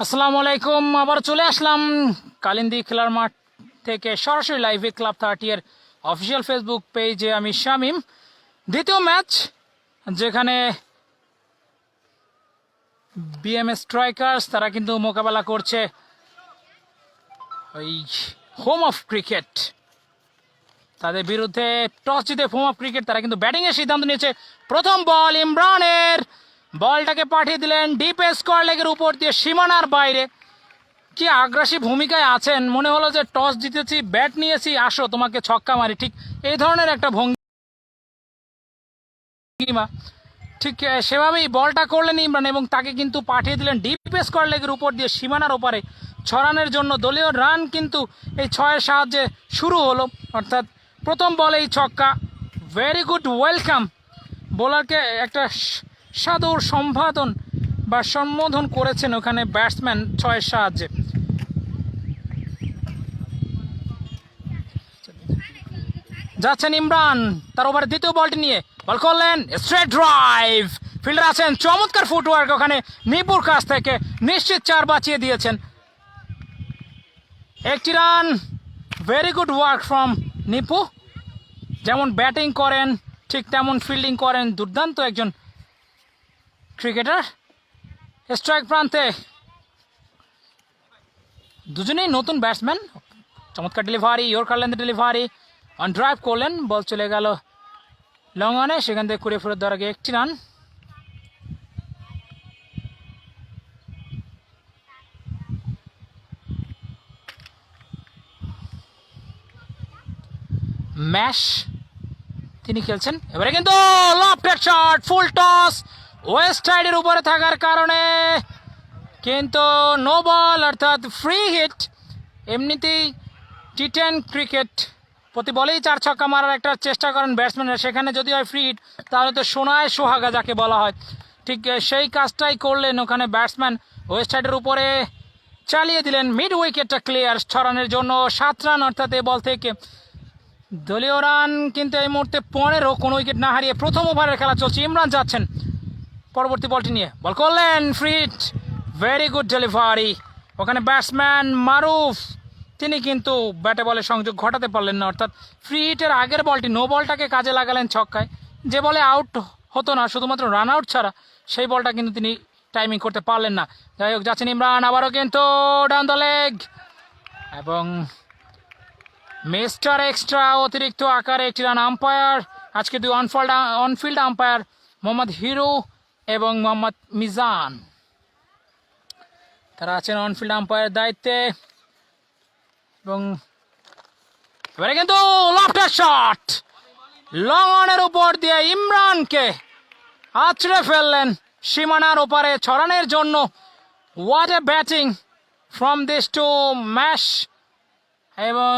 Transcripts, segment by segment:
আসসালামু আলাইকুম। আবার চলে আসলাম কালিন্দী খেলার মাঠ থেকে সরাসরি লাইভে ক্লাব 30 এর অফিসিয়াল ফেসবুক পেজে। আমি শামীম। দ্বিতীয় ম্যাচ যেখানে বিএমএস স্ট্রাইকার্স তারা কিন্তু মোকাবেলা করছে ওই হোম অফ ক্রিকেট। তাদের বিরুদ্ধে টস জিতে হোম অফ ক্রিকেট তারা কিন্তু ব্যাটিংয়ের সিদ্ধান্ত নিয়েছে। প্রথম বল ইমরানের, বলটাকে পাঠিয়ে দিলেন ডিপ স্কোয়ার লেগের উপর দিয়ে সীমানার বাইরে। কি আগ্রাসী ভূমিকায় আছেন, মনে হলো যে টস জিতেছি, ব্যাট নিয়েছি, আসো তোমাকে ছক্কা মারি, ঠিক এই ধরনের একটা ভঙ্গিমা। ঠিক সেভাবেই বলটা করলেন ইমরান এবং তাকে কিন্তু পাঠিয়ে দিলেন ডিপ স্কোয়ার লেগের উপর দিয়ে সীমানার ওপারে ছড়ানোর জন্য। দলীয় রান কিন্তু এই 6-এর সাহায্যে শুরু হলো, অর্থাৎ প্রথম বলেই ছক্কা। ভেরি গুড ওয়েলকাম, বোলারকে একটা সাদর সম্বোধন বা সম্বোধন করেছেন ওখানে ব্যাটসম্যান 6-এর সাহায্যে। যাচ্ছেন ইমরান তার ওভারে দ্বিতীয় বলটি নিয়ে, বল করলেন স্ট্রেট ড্রাইভ। ফিল্ডার আছেন, চমৎকার ফুটওয়ার্ক ওখানে নিপুর কাছ থেকে, নিশ্চিত 4 বাঁচিয়ে দিয়েছেন। একটি run. Very good work from Nipu. যেমন ব্যাটিং করেন ঠিক তেমন ফিল্ডিং করেন, দুর্দান্ত একজন ক্রিকেটার। স্ট্রাইক প্রান্তে দুজনেই নতুন ব্যাটসম্যান। চমৎকার ডেলিভারি, ইয়র্কার লেন্থের ডেলিভারি, অন ড্রাইভ করলেন, বল চলে গেল লং অনে, সেখান থেকে কুড়িয়ে ফেরত দেওয়ার আগে একটি রান। ম্যাশ তিনি খেলছেন এবারে, কিন্তু lofted shot, full toss, West সাইডের উপরে থাকার কারণে কিন্তু নো বল, অর্থাৎ ফ্রি হিট। এমনিতেই টি10 ক্রিকেট প্রতি বলেই 4 ছক্কা মারার একটা চেষ্টা করেন ব্যাটসম্যানরা, সেখানে যদি হয় ফ্রি হিট তাহলে তো সোনায় সোহাগা যাকে বলা হয়, ঠিক সেই কাজটাই করলেন ওখানে ব্যাটসম্যান। ওয়েস্ট সাইডের উপরে চালিয়ে দিলেন, মিড উইকেটটা ক্লিয়ার ছড়ানোর জন্য 7 রান, অর্থাৎ এই বল থেকে দলীয় রান কিন্তু এই মুহূর্তে 15, কোনো উইকেট না হারিয়ে প্রথম ওভারের খেলা চলছে। ইমরান যাচ্ছেন পরবর্তী বলটি নিয়ে, বল করলেন free hit. Very good delivery ওখানে ব্যাটসম্যান মারুফ, তিনি কিন্তু ব্যাটে বলে সংযোগ ঘটাতে পারলেন না, অর্থাৎ ফ্রি হিটের আগের বলটি নো বলটাকে কাজে লাগালেন ছক্কায়। যে বলে আউট হতো না শুধুমাত্র রান আউট ছাড়া, সেই বলটা কিন্তু তিনি টাইমিং করতে পারলেন না। যাই হোক, যাচ্ছেন ইমরান আবারও কিন্তু ডাউন দ্য লেগ, এবং মিস্টার এক্সট্রা অতিরিক্ত আকারে একটি রান। আম্পায়ার আজকে 2 অনফিল্ড আম্পায়ার মোহাম্মদ হিরো এবং মোহাম্মদ মিজান, তারা আছেন অনফিল্ড আম্পায়ারের দায়িত্বে। এবং এবারে কিন্তু লফটেড শট, লং অনের উপর দিয়ে ইমরানকে আছড়ে ফেললেন সীমানার ওপারে ছড়ানোর জন্য। What a batting from this two ম্যাশ, এবং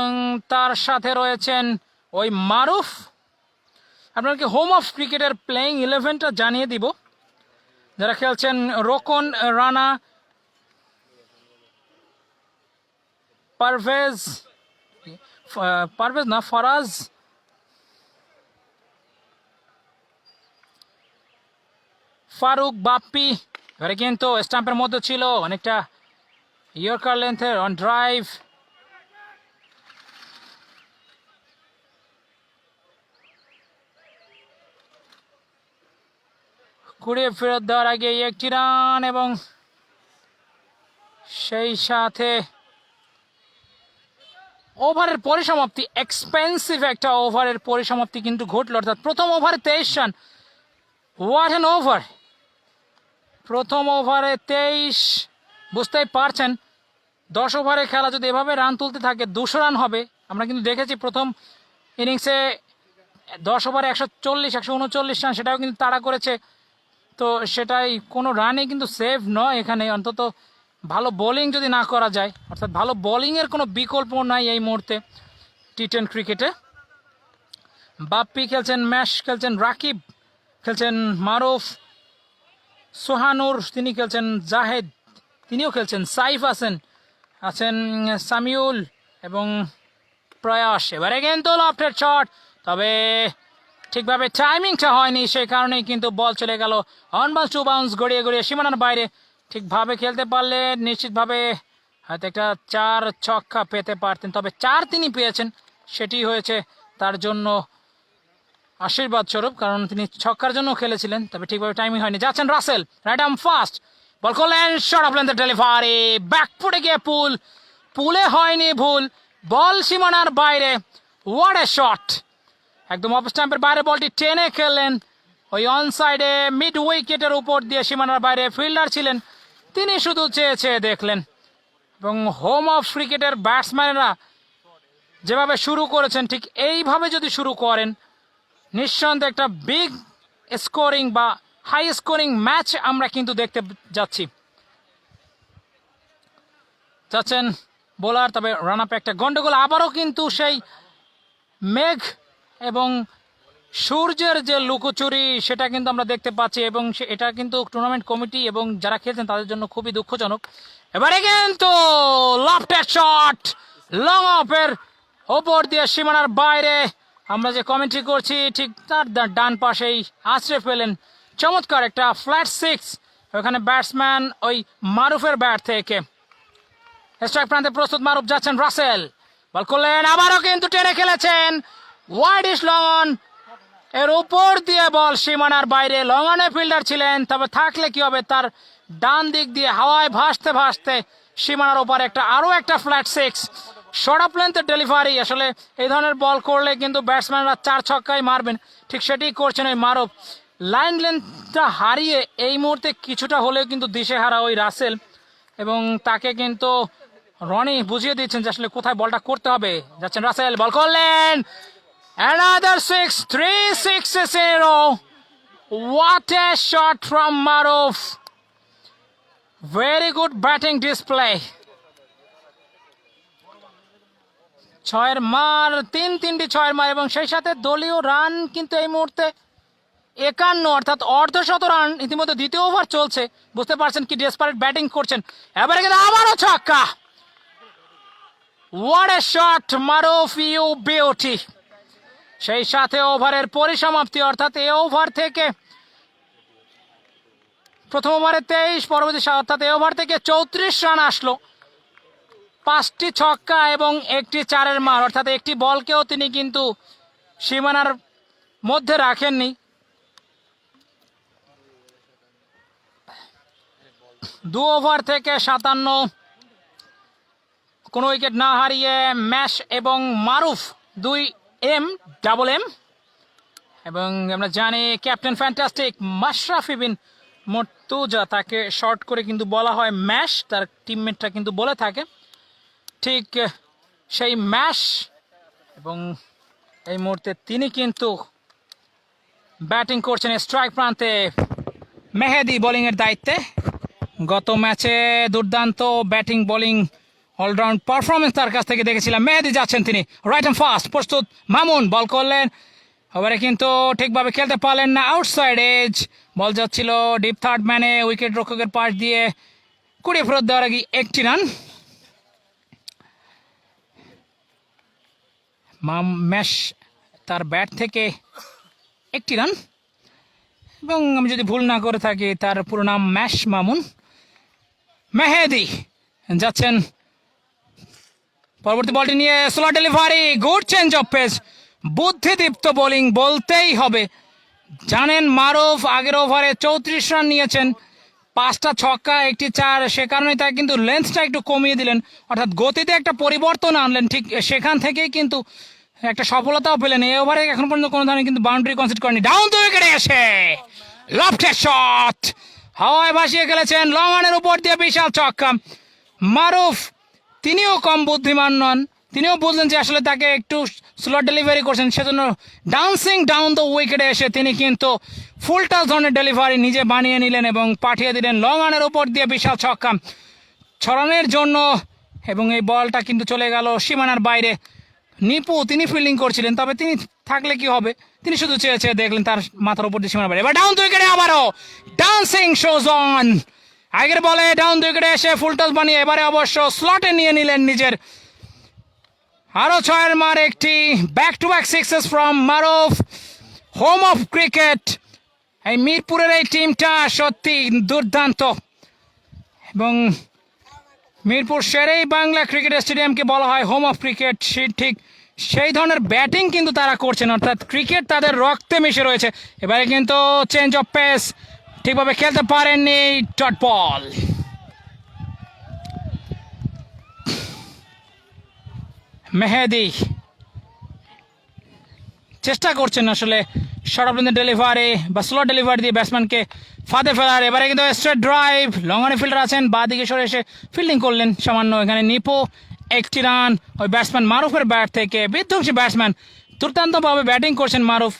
তার সাথে রয়েছেন ওই মারুফ। আপনাকে হোম অফ ক্রিকেটের প্লেয়িং 11টা জানিয়ে দিব যারা খেলছেন। রোকন রানা, পারভেজ না ফরাজ, ফারুক, বাপ্পি। এবারে কিন্তু স্টাম্পের মধ্যে ছিল অনেকটা ইয়র্কার লেন্থের অন ড্রাইভ। কুড়িয়ে ফেরত দেওয়ার আগে একটি রান, এবং সেই সাথে ওভারের পরিসমাপ্তি, এক্সপেন্সিভ একটা ওভারের পরিসমাপ্তি কিন্তু ঘটল, অর্থাৎ প্রথম ওভারে 23 রান। What an over! প্রথম ওভারে 23, বুঝতেই পারছেন 10 ওভারে খেলা যদি এভাবে রান তুলতে থাকে 200 রান হবে। আমরা কিন্তু দেখেছি প্রথম ইনিংসে 10 ওভারে 139 রান, সেটাও কিন্তু তাড়া করেছে। তো সেটাই, কোনো রানই কিন্তু সেভ নয় এখানে, অন্তত ভালো বোলিং যদি না করা যায়, অর্থাৎ ভালো বোলিংয়ের কোনো বিকল্প নাই এই মুহূর্তে টি10 ক্রিকেটে। বাপ্পি খেলছেন, ম্যাশ খেলছেন, রাকিব খেলছেন, মারুফ, সোহানুর তিনি খেলছেন, জাহেদ তিনিও খেলছেন, সাইফ আছেন সামিউল এবং প্রয়াস। এবারে কিন্তু লফটেড শট, তবে ঠিকভাবে টাইমিংটা হয়নি, সেই কারণেই কিন্তু বল চলে গেল অন বাউন্স টু বাউন্স, গড়িয়ে গড়িয়ে সীমানার বাইরে। ঠিকভাবে খেলতে পারলে নিশ্চিতভাবে হয়তো একটা 4 ছক্কা পেতে পারতেন, তবে 4 তিনি পেয়েছেন, সেটি হয়েছে তার জন্য আশীর্বাদ স্বরূপ, কারণ তিনি ছক্কার জন্য খেলেছিলেন, তবে ঠিকভাবে টাইমিং হয়নি। যাচ্ছেন রাসেল, রাইট আর্ম ফাস্ট, বল করলেন, short of length delivery, back ফুটে গিয়ে পুলে হয়নি ভুল, বল সীমানার বাইরে। হোয়াট এ শট, একদম অফ স্ট্যাম্পের বাইরে বলটি টেনে খেললেন ওই অন সাইডে মিড উইকেটের উপর দিয়ে, সীমানার বাইরে ফিল্ডার ছিলেন, তিনি শুধু চেয়ে চেয়ে দেখলেন। এবং হোম অফ ক্রিকেটের ব্যাটসম্যানরা যেভাবে শুরু করেছেন, ঠিক এইভাবে যদি শুরু করেন, নিঃসন্দেহে একটা বিগ স্কোরিং বা হাই স্কোরিং ম্যাচ আমরা কিন্তু দেখতে যাচ্ছি। যাচ্ছেন বোলার, তবে রান আপে একটা গন্ডগোল, আবারও কিন্তু সেই মেঘ এবং সূর্যের যে লুকোচুরি সেটা কিন্তু আমরা দেখতে পাচ্ছি, এবং এটা কিন্তু টুর্নামেন্ট কমিটি এবং যারা খেলছেন তাদের জন্য খুবই দুঃখজনক। এবারে কিন্তু লফটেড শট, লং অফের ওপর দিয়ে সীমানার বাইরে, আমরা যে কমেন্ট্রি করছি ঠিক তার ডান পাশেই আছড়ে ফেলেন চমৎকার একটা ফ্ল্যাট 6, ওখানে ব্যাটসম্যান ওই মারুফের ব্যাট থেকে। স্ট্রাইক প্রান্তে প্রস্তুত মারুফ, যাচ্ছেন রাসেল, বল করলেন, আবারও কিন্তু টেনে খেলেছেন ওয়াইড ইস লং অন, এর উপর দিয়ে বল সীমানার বাইরে। লং অনে ফিল্ডার ছিলেন, তবে থাকলে কি হবে, তার ডান দিক দিয়ে হাওয়ায় ভাসতে ভাসতে সীমানার ওপারে আরও একটা ফ্ল্যাট 6, শর্ট অফ লেন্থের ডেলিভারি। আসলে এই ধরনের বল করলে কিন্তু ব্যাটসম্যানরা 4 ছক্কাই মারবেন, ঠিক সেটি করছেন ওই মারুফ। লাইন লেন্থটা হারিয়ে এই মুহূর্তে কিছুটা হলেও কিন্তু দিশেহারা ওই রাসেল, এবং তাকে কিন্তু রনি বুঝিয়ে দিচ্ছেন যে আসলে কোথায় বলটা করতে হবে। যাচ্ছেন রাসেল, বল করলেন, another 6, 3 6s in a row. What a shot from Maruf, very good batting display. 6 মার, 3টি 6 মার, এবং সেই সাথে দলীয় রান কিন্তু এই মুহূর্তে 51, অর্থাৎ অর্ধশত রান ইতিমধ্যে দ্বিতীয় ওভার চলছে। বুঝতে পারছেন কি ডেসপারেট ব্যাটিং করছেন। এবারে কিন্তু আবারও ছক্কা, what a shot Maruf, you beauty. সেই সাথে ওভারের পরিসমাপ্তি, অর্থাৎ এই ওভার থেকে প্রথম ওভারে 23, পরবর্তী অর্থাৎ এই ওভার থেকে 34 রান আসলো, 5টি ছক্কা এবং 1টি 4-এর মার, অর্থাৎ একটি বলকেও তিনি কিন্তু সীমানার মধ্যে রাখেননি। দু ওভার থেকে 57, কোনো উইকেট না হারিয়ে ম্যাশ এবং মারুফ 2 ডাবল এম। এবং আমরা জানি ক্যাপ্টেন ফ্যান্টাস্টিক মাশরাফি বিন মর্তুজা, তাকে শর্ট করে কিন্তু বলা হয় ম্যাশ, তার টিমমেটরা কিন্তু বলে থাকে ঠিক সেই ম্যাশ। এবং এই মুহূর্তে তিনি কিন্তু ব্যাটিং করছেন স্ট্রাইক প্রান্তে, মেহেদি বোলিংয়ের দায়িত্বে। গত ম্যাচে দুর্দান্ত ব্যাটিং বোলিং অলরাউন্ড পারফরমেন্স তার কাছ থেকে দেখেছিলাম। মেহেদি, যাচ্ছেন তিনি, রাইট অ্যান্ড ফাস্ট, প্রস্তুত মামুন, বল করলেন, এবারে কিন্তু ঠিকভাবে খেলতে পারলেন না, আউটসাইড এজ, বল যাচ্ছিল ডিপ থার্ড ম্যানে, উইকেট রক্ষকের পাশ দিয়ে কুড়িয়ে ফেরত দেওয়ার আগে 1টি রান। ম্যাশ তার ব্যাট থেকে 1টি রান, এবং আমি যদি ভুল না করে থাকি তার পুরো নাম ম্যাশ মামুন। মেহেদি যাচ্ছেন পরবর্তী বলটি নিয়ে, slow delivery, good change of pace, বুদ্ধিদীপ্ত বোলিং বলতেই হবে। জানেন মারুফ আগের ওভারে 34 রান নিয়েছেন, 5টা ছক্কা 1টি 4, সে কারণে তাই কিন্তু লেন্থটা একটু কমিয়ে দিলেন, অর্থাৎ গতিতে একটা পরিবর্তন আনলেন। ঠিক সেখান থেকেই কিন্তু একটা সফলতাও পেলেন। এই ওভারে এখন পর্যন্ত কোনো ধরনের কিন্তু বাউন্ডারি কনসিড করেনি। ডাউন দ্য উইকেটে এসে লফটেড শট, হাওয়ায় ভাসিয়ে খেলেছেন, লং অনের উপর দিয়ে বিশাল ছক্কা। মারুফ তিনিও কম বুদ্ধিমান নন, তিনিও বুঝলেন যে আসলে তাকে একটু স্লো ডেলিভারি করছেন, সেজন্য ডান্সিং ডাউন দ্য উইকেটে এসে তিনি কিন্তু ফুল টাচ ধরনের ডেলিভারি নিজে বানিয়ে নিলেন এবং পাঠিয়ে দিলেন লং অনের উপর দিয়ে বিশাল ছক্কা 6 রানের জন্য। এবং এই বলটা কিন্তু চলে গেল সীমানার বাইরে। নিপু তিনি ফিল্ডিং করছিলেন, তবে তিনি থাকলে কি হবে, তিনি শুধু চেয়ে চেয়ে দেখলেন তার মাথার উপর দিয়ে সীমানার বাইরে। এবার ডাউন দ্য উইকেটে আবারও ডান্সিং শোজ অন, আগের বলে ডাউন দ্য উইকেটে এসে ফুল টাচ বানিয়ে এবারে অবশ্য স্লটে নিয়ে নিলেন নিজের। আরও 6-এর মার, একটি back to back 6s from Maruf, home of cricket. এই মিরপুরের এই টিমটা সত্যি দুর্দান্ত। এবং মিরপুর শেরেই বাংলা ক্রিকেট স্টেডিয়ামকে বলা হয় হোম অফ ক্রিকেট, ঠিক সেই ধরনের ব্যাটিং কিন্তু তারা করছেন, অর্থাৎ ক্রিকেট তাদের রক্তে মিশে রয়েছে। এবারে কিন্তু চেঞ্জ অফ পেস, ঠিকভাবে খেলতে পারেননি, ডট বল। মেহেদি চেষ্টা করছেন আসলে শর্ট অফ ডেলিভারি বা স্লো ডেলিভারি দিয়ে ব্যাটসম্যানকে ফাঁদে ফেলার। এবারে কিন্তু স্ট্রেট ড্রাইভ, লং অনে ফিল্ডার আছেন, বা দিকে সরে এসে ফিল্ডিং করলেন সামান্য, এখানে নিপো একটি রান ওই ব্যাটসম্যান মারুফের ব্যাট থেকে। বিধ্বংসী ব্যাটসম্যান, দুর্দান্তভাবে ব্যাটিং করছেন মারুফ,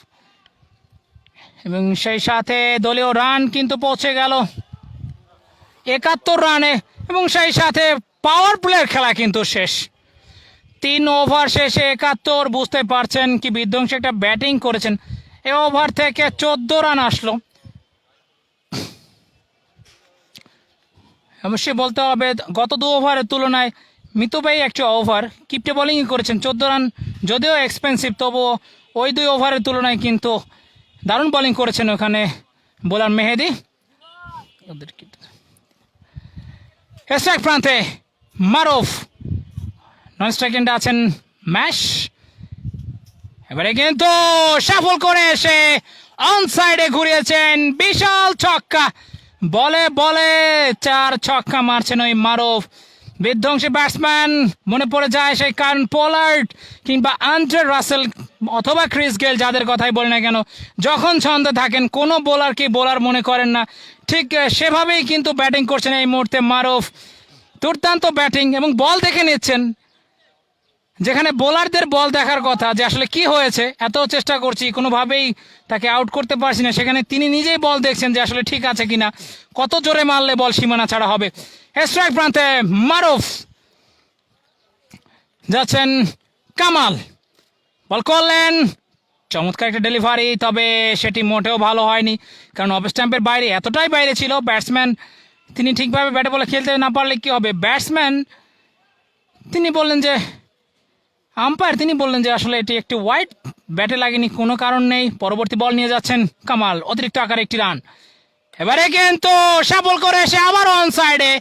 এবং সেই সাথে দলীয় রান কিন্তু পৌঁছে গেল 71 রানে, এবং সেই সাথে পাওয়ার প্লের খেলা কিন্তু শেষ। 3 ওভার শেষে 71, বুঝতে পারছেন কি বিধ্বংসী একটা ব্যাটিং করেছেন। এ ওভার থেকে 14 রান আসলো। অবশ্যই বলতে হবে গত 2 ওভারের তুলনায় মিতব্যয়ী একটা ওভার, কিপটে বোলিংই করেছেন। 14 রান যদিও এক্সপেন্সিভ, তবুও ওই 2 ওভারের তুলনায় কিন্তু দারুণ বোলিং করেছেন ওখানে বোলার মেহেদি। স্ট্রাইক প্রান্তে মারুফ, নন স্ট্রাইক এন্ডে আছেন ম্যাশ। এবারে কিন্তু সাফল করে এসে অন সাইডে ঘুরিয়েছেন, বিশাল ছক্কা, বলে বলে 4 ছক্কা মারছেন ওই মারুফ। বিধ্বংসী ব্যাটসম্যান, মনে পড়ে যায় সেই কার্ন পোলার্ড কিংবা আন্দ্রে রাসেল অথবা ক্রিস গেল, যাদের কথাই বলি না কেন, যখন ছন্দে থাকেন কোনো বোলারকে বোলার মনে করেন না, ঠিক সেভাবেই কিন্তু ব্যাটিং করছেন এই মুহূর্তে মারুফ। দুর্দান্ত ব্যাটিং, এবং বল দেখে নিচ্ছেন, যেখানে বোলারদের বল দেখার কথা যে আসলে কি হয়েছে, এত চেষ্টা করছি কোনোভাবেই তাকে আউট করতে পারছি না, সেখানে তিনি নিজেই বল দেখছেন যে আসলে ঠিক আছে কিনা, কত জোরে মারলে বল সীমানা ছাড়া হবে। স্ট্রাইক প্রান্তে মারুফ, যাচ্ছেন কামাল, বল করলেন, চমৎকার একটা ডেলিভারি, তবে সেটি মোটেও ভালো হয়নি, কারণ অফ স্ট্যাম্পের বাইরে, এতটাই বাইরে ছিল ব্যাটসম্যান। তিনি ঠিকভাবে ব্যাটে বলে খেলতে না পারলে কি হবে, ব্যাটসম্যান তিনি বললেন যে, আম্পায়ার তিনি বললেন যে আসলে এটি একটি ওয়াইড, ব্যাটে লাগেনি, কোনো কারণ নেই। পরবর্তী বল নিয়ে যাচ্ছেন কামাল, অতিরিক্ত আকারে একটি রান। এবারে কিন্তু সাফল করে এসে আবার অন সাইডে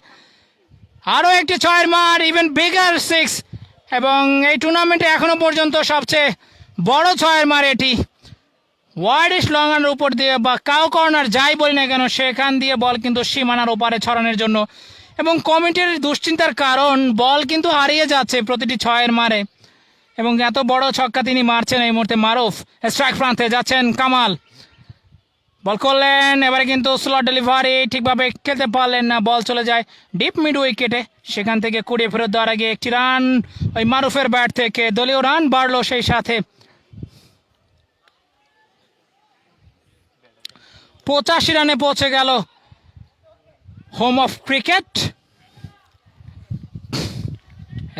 আরও একটি 6 মার, ইভেন বিগার 6, এবং এই টুর্নামেন্টে এখনো পর্যন্ত সবচেয়ে বড় 6 মার এটি। ওয়াইডিশ লঙ্গানের উপর দিয়ে বা কাউ কর্নার যাই বলি না কেন, সেখান দিয়ে বল কিন্তু সীমানার ওপারে ছড়ানোর জন্য, এবং কমিটির দুশ্চিন্তার কারণ বল কিন্তু হারিয়ে যাচ্ছে প্রতিটি 6 মারে, এবং এত বড় ছক্কা তিনি মারছেন এই মুহূর্তে মারুফ। স্ট্রাইক প্রান্তে যাচ্ছেন কামাল, বল করলেন, এবারে কিন্তু স্লট ডেলিভারি, ঠিকভাবে খেলতে পারলেন না, বল চলে যায় ডিপ মিড উইকেটে, সেখান থেকে কুড়িয়ে ফেরত দেওয়ার আগে একটি রান ওই মারুফের ব্যাট থেকে, দলীয় রান বাড়লো সেই সাথে। 85 রানে পৌঁছে গেল হোম অফ ক্রিকেট।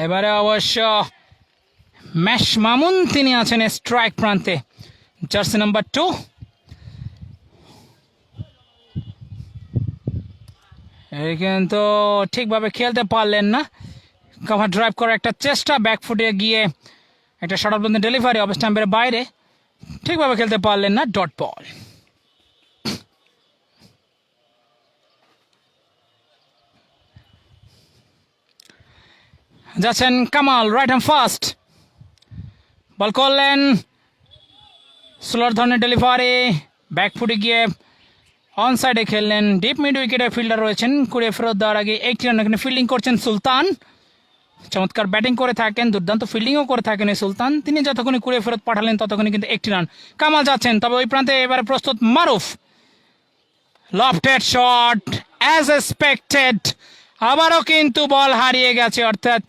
এবারে অবশ্য ম্যাশ মামুন তিনি আছেন স্ট্রাইক প্রান্তে, জার্সি নাম্বার 2। কিন্তু ঠিকভাবে খেলতে পারলেন না, কভার ড্রাইভ করার একটা চেষ্টা, ব্যাকফুটে গিয়ে একটা শর্ট অফ ডেলিভারি অফ স্ট্যাম্পের বাইরে, ঠিকভাবে খেলতে পারলেন না, ডট বল। যাচ্ছেন কামাল, রাইট হ্যান্ড ফার্স্ট, বল করলেন, স্লোর ধরনের ডেলিভারি, ব্যাকফুটে গিয়ে অন সাইডে খেললেন, ডিপ মিড উইকেটে ফিল্ডার রয়েছেন, কুড়িয়ে ফেরত দেওয়ার আগে একটি রান। এখানে ফিল্ডিং করছেন সুলতান, চমৎকার ব্যাটিং করে থাকেন, দুর্দান্ত ফিল্ডিংও করে থাকেন এই সুলতান, তিনি যতক্ষণই কুড়িয়ে ফেরত পাঠালেন ততক্ষণই কিন্তু একটি রান। কামাল যাচ্ছেন, তবে ওই প্রান্তে এবারে প্রস্তুত মারুফ, লফটেড শট অ্যাজ এক্সপেক্টেড, আবারও কিন্তু বল হারিয়ে গেছে, অর্থাৎ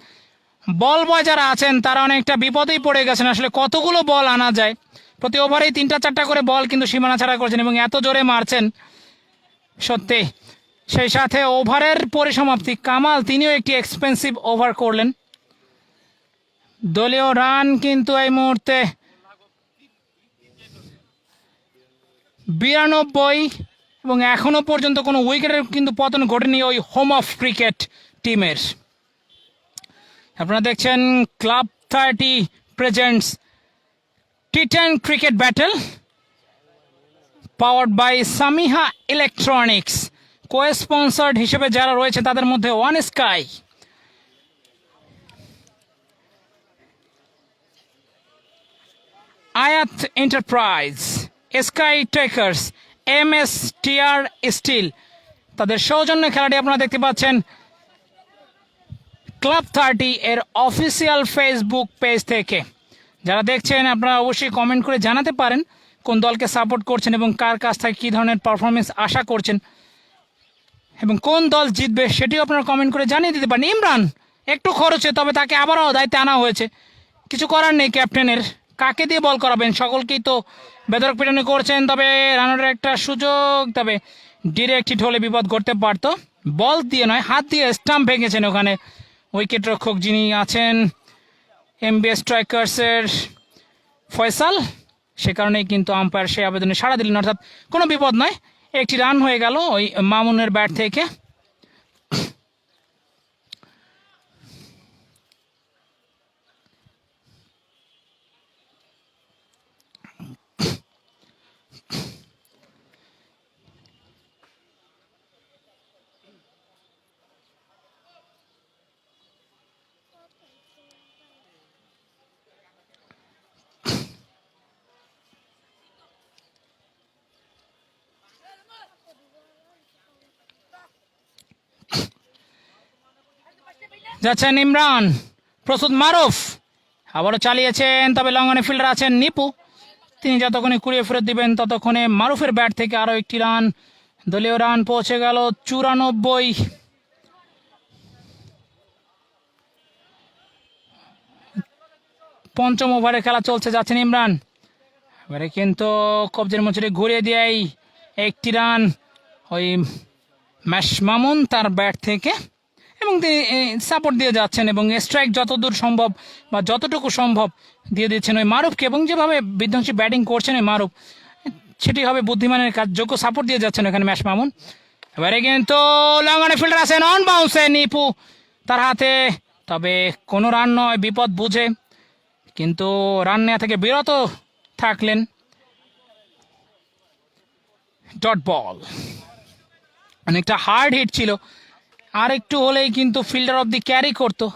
বল বয় যারা আছেন তারা অনেকটা বিপদেই পড়ে গেছেন, আসলে কতগুলো বল আনা যায়, প্রতি ওভারেই 3-4টা করে বল কিন্তু সীমানা ছাড়া করছেন, এবং এত জোরে মারছেন সত্যি। সেই সাথে ওভারের পরিসমাপ্তি, কামাল তিনিও একটি এক্সপেন্সিভ ওভার করলেন। দলীয় রান কিন্তু এই মুহূর্তে 92, এবং এখনো পর্যন্ত কোনো উইকেটের কিন্তু পতন ঘটেনি ওই হোম অফ ক্রিকেট টিমের। আপনারা দেখছেন club 30 presents T10 cricket battle, powered by Samiha electronics, co sponsored হিসেবে যারা রয়েছে তাদের মধ্যে one sky, Ayat enterprise, sky takers, MSTR steel, তাদের সৌজন্য খেলাটি আপনারা দেখতে পাচ্ছেন ক্লাব 30 এর অফিসিয়াল ফেসবুক পেজ থেকে। যারা দেখছেন আপনারা অবশ্যই কমেন্ট করে জানাতে পারেন কোন দলকে সাপোর্ট করছেন এবং কার কাছ থেকে কী ধরনের পারফরমেন্স আশা করছেন এবং কোন দল জিতবে সেটিও আপনারা কমেন্ট করে জানিয়ে দিতে পারেন। ইমরান একটু খরচে, তবে তাকে আবারও দায়িত্বে আনা হয়েছে, কিছু করার নেই ক্যাপ্টেনের। কাকে দিয়ে বল করাবেন? সকলকেই তো বেদরক পিটানি করছেন, তবে রানারের একটা সুযোগ, তবে ডিরেক্ট হিট হলে বিপদ করতে পারতো। বল দিয়ে নয়, হাত দিয়ে স্টাম্প ভেঙেছেন ওখানে উইকেট রক্ষক যিনি আছেন MBS স্ট্রাইকার্সের ফয়সাল, সে কারণেই কিন্তু আম্পায়ার সেই আবেদনে সাড়া দিলেন, অর্থাৎ কোনো বিপদ নয়, একটি রান হয়ে গেল ওই মামুনের ব্যাট থেকে। যাচ্ছেন ইমরান, প্রস্তুত মারুফ, আবারও চালিয়েছেন, তবে লঙ্গনে ফিল্ডার আছেন নিপু, তিনি যতক্ষণে কুড়িয়ে ফেরত দিবেন ততক্ষণে মারুফের ব্যাট থেকে আরও একটি রান, দলীয় রান পৌঁছে গেল 94। পঞ্চম ওভারে খেলা চলছে, যাচ্ছেন ইমরান, এবারে কিন্তু কবজের মচুরি ঘুরিয়ে দিয়েই একটি রান ওই ম্যাশ মামুন তার ব্যাট থেকে, এবং তিনি সাপোর্ট দিয়ে যাচ্ছেন এবং স্ট্রাইক যতদূর সম্ভব বা যতটুকু সম্ভব দিয়ে দিচ্ছেন ওই মারুফকে, এবং যেভাবে বিধ্বংসী ব্যাটিং করছেন ওই মারুফ, সেটি হবে বুদ্ধিমানের কাজ, যোগ্য সাপোর্ট দিয়ে যাচ্ছেন এখানে ম্যাশ মামুন। এবারে কিন্তু লঙ্গনে ফিল্ডার আছেন অন বাউন্সে নিপু তার হাতে, তবে কোনো রান নয়, বিপদ বুঝে কিন্তু রান নেওয়া থেকে বিরত থাকলেন। ডট বল, অনেকটা হার্ড হিট ছিল, আর একটু হলেই কিন্তু ফিল্ডার অব দি ক্যারি করতো,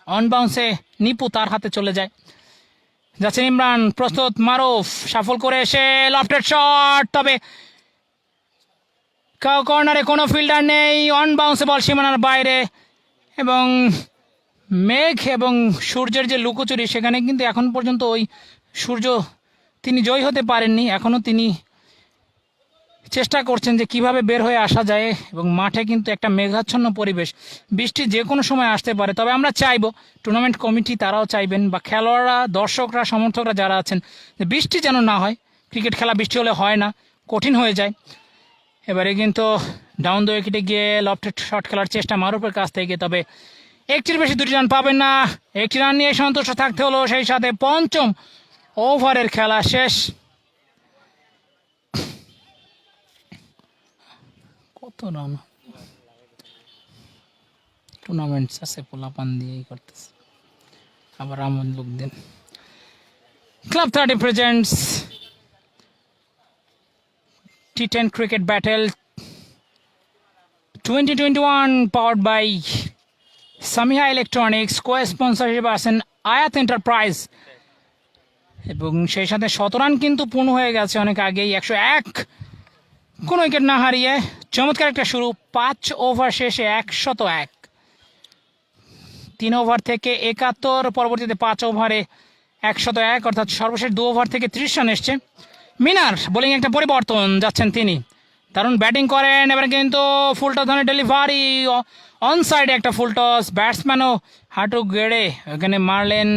অন বাউন্সে নিপু তার হাতে চলে যায়। যাচ্ছেন ইমরান, প্রস্তুত মারুফ, সাফল করে এসে লফটেড শট, তবে কর্নারে কোনো ফিল্ডার নেই, অন বাউন্সে বল সীমানার বাইরে, এবং মেঘ এবং সূর্যের যে লুকোচুরি সেখানে কিন্তু এখন পর্যন্ত ওই সূর্য তিনি জয়ী হতে পারেননি, এখনও তিনি চেষ্টা করছেন যে কিভাবে বের হয়ে আসা যায়, এবং মাঠে কিন্তু একটা মেঘাচ্ছন্ন পরিবেশ, বৃষ্টি যে কোনো সময় আসতে পারে। তবে আমরা চাইবো, টুর্নামেন্ট কমিটি তারাও চাইবেন, বা খেলোয়াড়রা, দর্শকরা, সমর্থকরা যারা আছেন, যে বৃষ্টি যেন না হয়। ক্রিকেট খেলা বৃষ্টি হলে হয় না, কঠিন হয়ে যায়। এবারে কিন্তু ডাউন দ্য উইকেটে গিয়ে লফটেড শট খেলার চেষ্টা মারুফের কাছ থেকে, তবে একটির বেশি দুটি রান পাবেন না, একটি রান নিয়ে সন্তুষ্ট থাকতে হলো। সেই সাথে পঞ্চম ওভারের খেলা শেষ। কত রান টুর্নামেন্টস আছে, পোলাপান দিয়েই করতেছে, আবার আমন লোক দিন। Club 30 presents T10 cricket battle 2021 powered by Samiha electronics, co sponsor হিসেবে আছেন আয়াত এন্টারপ্রাইজ, এবং সেই সাথে 100 রান কিন্তু পূর্ণ হয়ে গেছে অনেক আগেই, 101, কোনো উইকেট না হারিয়ে চমৎকার একটা শুরু। 5 ওভার শেষে 101, 3 ওভার থেকে 71, পরবর্তীতে 5 ওভারে 101, অর্থাৎ সর্বশেষ 2 ওভার থেকে 30 রান এসছে। মিনার বোলিং একটা পরিবর্তন, যাচ্ছেন তিনি, দারুণ ব্যাটিং করেন, এবার কিন্তু ফুলটস ধরনের ডেলিভারি, অন সাইডে একটা ফুলটস, ব্যাটসম্যানও হাঁটু গেড়ে ওখানে মারলেন,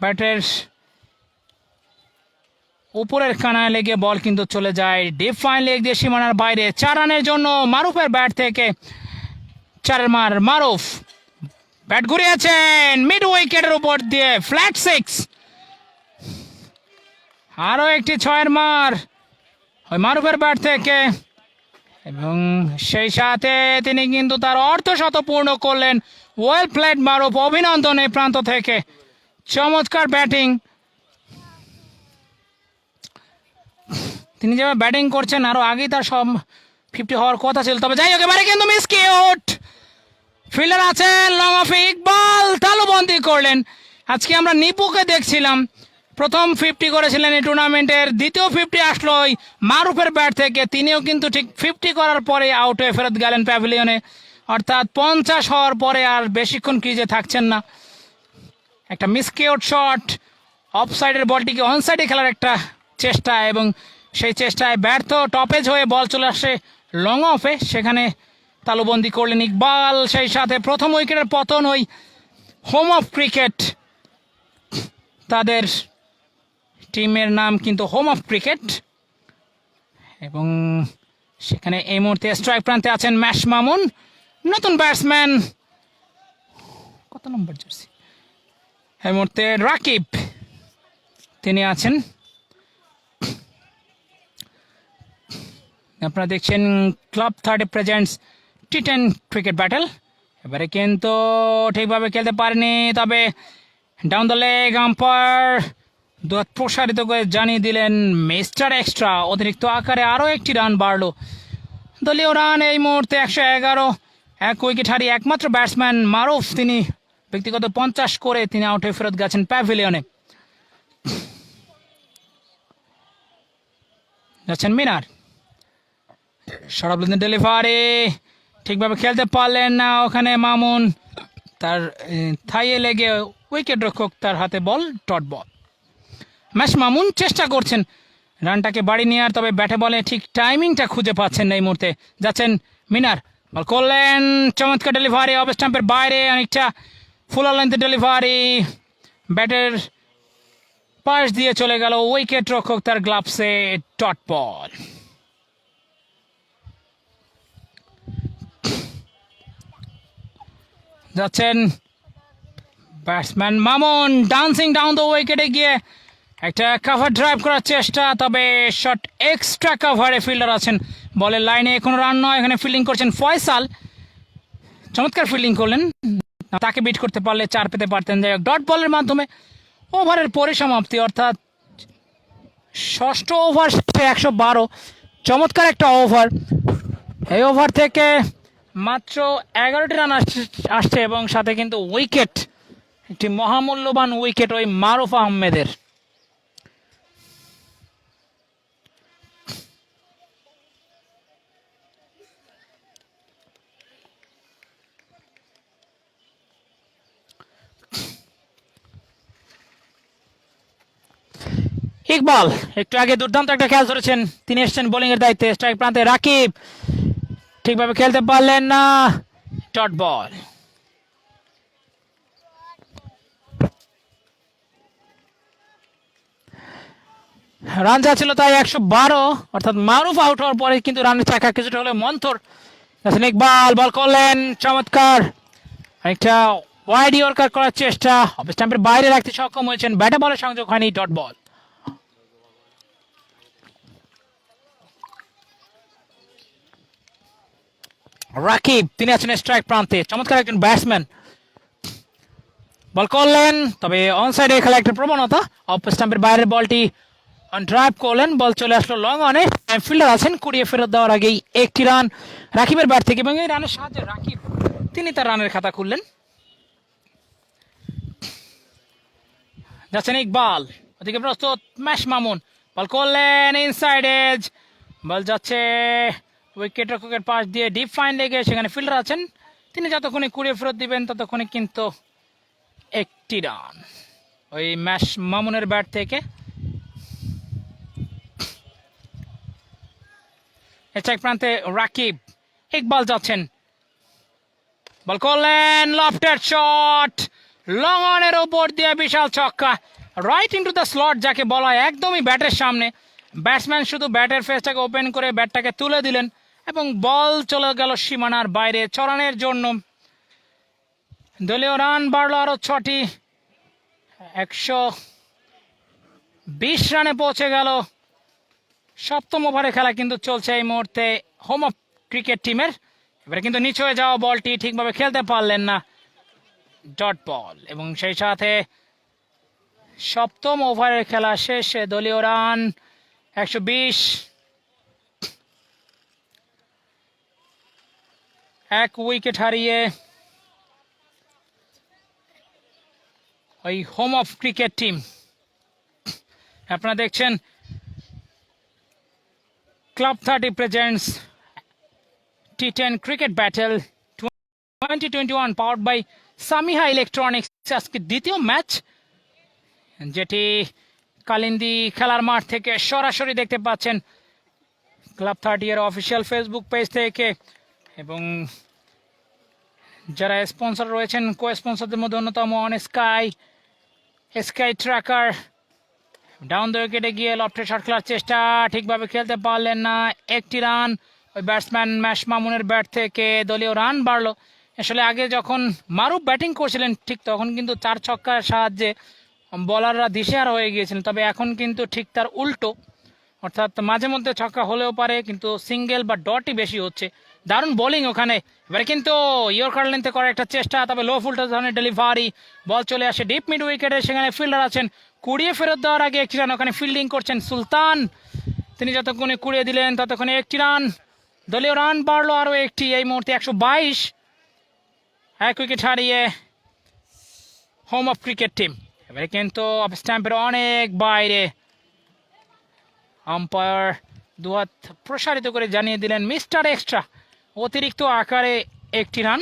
ব্যাটের উপরের কানায় লেগে বল কিন্তু চলে যায় ডিপ ফাইন লেগ দিয়ে সীমানার বাইরে। 4 রানের জন্য মারুফের ব্যাট থেকে 4 মার, মারুফ ব্যাট ঘুরিয়েছেন মিড উইকেটের উপর দিয়ে, ফ্ল্যাট 6, আরও একটি 6 মার ওই মারুফের ব্যাট থেকে, এবং সেই সাথে তিনি কিন্তু তার অর্ধশত পূর্ণ করলেন। ওয়েল প্লেড মারুফ, অভিনন্দন এই প্রান্ত থেকে, চমৎকার ব্যাটিং। তিনি যেভাবে ব্যাটিং করছেন, আরও আগেই তার সব 50 হওয়ার কথা ছিল, তবে যাই হোক এবারে কিন্তু মিস কিউট ফিল্ডার আছেন লং অফ ইকবাল তালুবন্দি করলেন। আজকে আমরা নিপুকে দেখছিলাম, প্রথম 50 করেছিলেন এই টুর্নামেন্টের, দ্বিতীয় 50 আসলো ওই মারুফের ব্যাট থেকে, তিনিও কিন্তু ঠিক 50 করার পরে আউট হয়ে ফেরত গেলেন প্যাভিলিয়নে, অর্থাৎ 50 হওয়ার পরে আর বেশিক্ষণ ক্রিজে থাকছেন না। একটা মিসকিউট শট, অফ সাইডের বলটিকে অন সাইডে খেলার একটা চেষ্টা, এবং সেই চেষ্টায় ব্যর্থ, টপেজ হয়ে বল চলে আসে লং অফে, সেখানে তালুবন্দি করলেন ইকবাল। সেই সাথে প্রথম উইকেটের পতন ওই হোম অফ ক্রিকেট, তাদের টিমের নাম কিন্তু হোম অফ ক্রিকেট, এবং সেখানে এই মুহূর্তে স্ট্রাইক প্রান্তে আছেন ম্যাশ মামুন, নতুন ব্যাটসম্যান, কত নম্বর জার্সি এই মুহূর্তে রাকিব তিনি আছেন। আপনারা দেখছেন club 30 presents T10 cricket battle. এবারে কিন্তু ঠিকভাবে খেলতে পারেনি, তবে ডাউন দ্য লেগ আম্পায়ার দুহাত প্রসারিত করে জানিয়ে দিলেন মিস্টার এক্সট্রা, অতিরিক্ত আকারে আরও একটি রান বাড়লো। দলীয় রান এই মুহূর্তে 111, 1 উইকেট হারিয়ে একমাত্র ব্যাটসম্যান মারুফ, তিনি ব্যক্তিগত 50 করে তিনি আউট হয়ে ফেরত গেছেন প্যাভিলিয়নে। যাচ্ছেন মিনার, সরাবলেন ডেলিভারি, ঠিকভাবে খেলতে পারলেন না ওখানে মামুন, তার থাইয়ে লেগে উইকেট রক্ষক তার হাতে বল, ডট বল। ম্যাশ মামুন চেষ্টা করছেন রানটাকে বাড়ি নেওয়ার, তবে ব্যাটে বলে ঠিক টাইমিংটা খুঁজে পাচ্ছেন না এই মুহূর্তে। যাচ্ছেন মিনার, বল করলেন, চমৎকার ডেলিভারি অফ স্টাম্পের বাইরে, অনেকটা ফুল লেন্থ ডেলিভারি, ব্যাটের পাশ দিয়ে চলে গেল উইকেট রক্ষক তার গ্লাভসে, ডট বল। যাচ্ছেন batsman Mamun, dancing down the উইকেটে গিয়ে একটা কাভার ড্রাইভ করার চেষ্টা, তবে শট এক্সট্রা কাভারে ফিল্ডার আছেন বলের লাইনে, কোনো রান নয়। এখানে ফিল্ডিং করছেন ফয়সাল, চমৎকার ফিল্ডিং করলেন, তাকে বিট করতে পারলে 4 পেতে পারতেন। যাই হোক ডট বলের মাধ্যমে ওভারের পরিসমাপ্তি, অর্থাৎ ষষ্ঠ ওভার 112, চমৎকার একটা ওভার। এই ওভার থেকে মাত্র 11টি রান আসছে, এবং সাথে কিন্তু উইকেট, একটি মহামূল্যবান উইকেট ওই মারুফ আহমেদের। ইকবাল একটু আগে দুর্দান্ত একটা ক্যাচ ধরেছেন, তিনি এসছেন বোলিং এর দায়িত্বে। স্ট্রাইক প্রান্তে রাকিব, ঠিকভাবে খেলতে পারলেন না, ডট বল। রান যা ছিল তাই 112, অর্থাৎ মারুফ আউট হওয়ার পরে কিন্তু রানের চাকা কিছুটা হলে মন্থর। ইকবাল বল করলেন, চমৎকার একটা ওয়াইড ইয়র্কার করার চেষ্টা, অফ স্টাম্পের বাইরে রাখতে সক্ষম হয়েছেন, ব্যাটে বলের সংযোগ হয়নি, ডট বল। রাকিব তিনি আছেন স্ট্রাইক প্রান্তে, চমৎকার একজন ব্যাটসম্যান, বল করলেন, তবে অন সাইডে খেলা একটা প্রবণতা, অফ স্টাম্পের বাইরের বলটি অন ড্রাইভ করলেন, বল চলে আসলো লং অনে। ফিল্ডার আছেন, কুড়িয়ে ফেরত দেওয়ার আগেই একটি রান রাকিবের ব্যাট থেকে, এবং এই রানের সাহায্যে রাকিব তিনি তার রানের খাতা খুললেন। যাচ্ছেন ইকবাল, ওদিকে প্রস্তুত ম্যাশ মামুন, বল করলেন ইনসাইড এজ, বল যাচ্ছে উইকেট রক্ষকের পাশ দিয়ে ডিপ ফাইন লেগে, সেখানে ফিল্ডার আছেন, তিনি যতক্ষণে কুড়িয়ে ফেরত দিবেন ততক্ষণে কিন্তু একটি রান ওই ম্যাশ মামুনের ব্যাট থেকে। স্ট্রাইক প্রান্তে রাকিব, ইকবাল যাচ্ছেন, বল করলেন, লফটেড শট, লং অনের উপর দিয়ে বিশাল ছক্কা, রাইট ইনটু দ্য স্লট যাকে বলা হয়, একদমই ব্যাটের সামনে। ব্যাটসম্যান শুধু ব্যাটের ফেসটাকে ওপেন করে ব্যাটটাকে তুলে দিলেন, এবং বল চলে গেল সীমানার বাইরে চড়ানোর জন্য। দলীয় রান বাড়লো আরো 6টি, 120 রানে পৌঁছে গেল। সপ্তম ওভারে খেলা কিন্তু চলছে এই মুহূর্তে হোম অফ ক্রিকেট টিমের। এবারে কিন্তু নিচে হয়ে যাওয়া বলটি ঠিকভাবে খেলতে পারলেন না, ডট বল। এবং সেই সাথে সপ্তম ওভারের খেলা শেষে দলীয় রান 120। এক উইকেট হারিয়ে ওই হোম অফ ক্রিকেট টিম। আপনারা দেখছেন club 30 presents T10 cricket battle 2021 powered by Samiha electronics. আজকে দ্বিতীয় ম্যাচ, যেটি কালিন্দী খেলার মাঠ থেকে সরাসরি দেখতে পাচ্ছেন ক্লাব 30 এর অফিসিয়াল ফেসবুক পেজ থেকে। এবং যারা স্পন্সর রয়েছেন, কো স্পন্সরদের মধ্যে অন্যতম on sky tracker. Down the উইকেটে গিয়ে লফটে শট খেলার চেষ্টা, ঠিকভাবে খেলতে পারলেন না। একটি রান ওই ব্যাটসম্যান ম্যাশ মামুনের ব্যাট থেকে, দলীয় রান বাড়লো। আসলে আগে যখন মারুফ ব্যাটিং করছিলেন ঠিক তখন কিন্তু 4 ছক্কার সাহায্যে বলাররা দিশেহারা হয়ে গিয়েছিলেন, তবে এখন কিন্তু ঠিক তার উল্টো, অর্থাৎ মাঝে মধ্যে ছক্কা হলেও পারে কিন্তু সিঙ্গেল বা ডটই বেশি হচ্ছে। দারুণ বোলিং ওখানে। এবারে কিন্তু ইয়র্কার লেন্থে করার একটা চেষ্টা, তবে লো ফুলটা ধরনের ডেলিভারি, বল চলে আসে ডিপ মিড উইকেটে। সেখানে ফিল্ডার আছেন, কুড়িয়ে ফেরত দেওয়ার আগে একটি রান ওখানে ফিল্ডিং করছেন সুলতান। তিনি যতক্ষণে কুড়িয়ে দিলেন ততক্ষণে একটি রান, দলীয় রান বাড়লো আরও একটি। এই মুহূর্তে 122, এক উইকেট হারিয়ে হোম অফ ক্রিকেট টিম। এবারে কিন্তু অফ স্ট্যাম্পের অনেক বাইরে, আম্পায়ার দুহাত প্রসারিত করে জানিয়ে দিলেন মিস্টার এক্সট্রা, অতিরিক্ত আকারে একটি রান।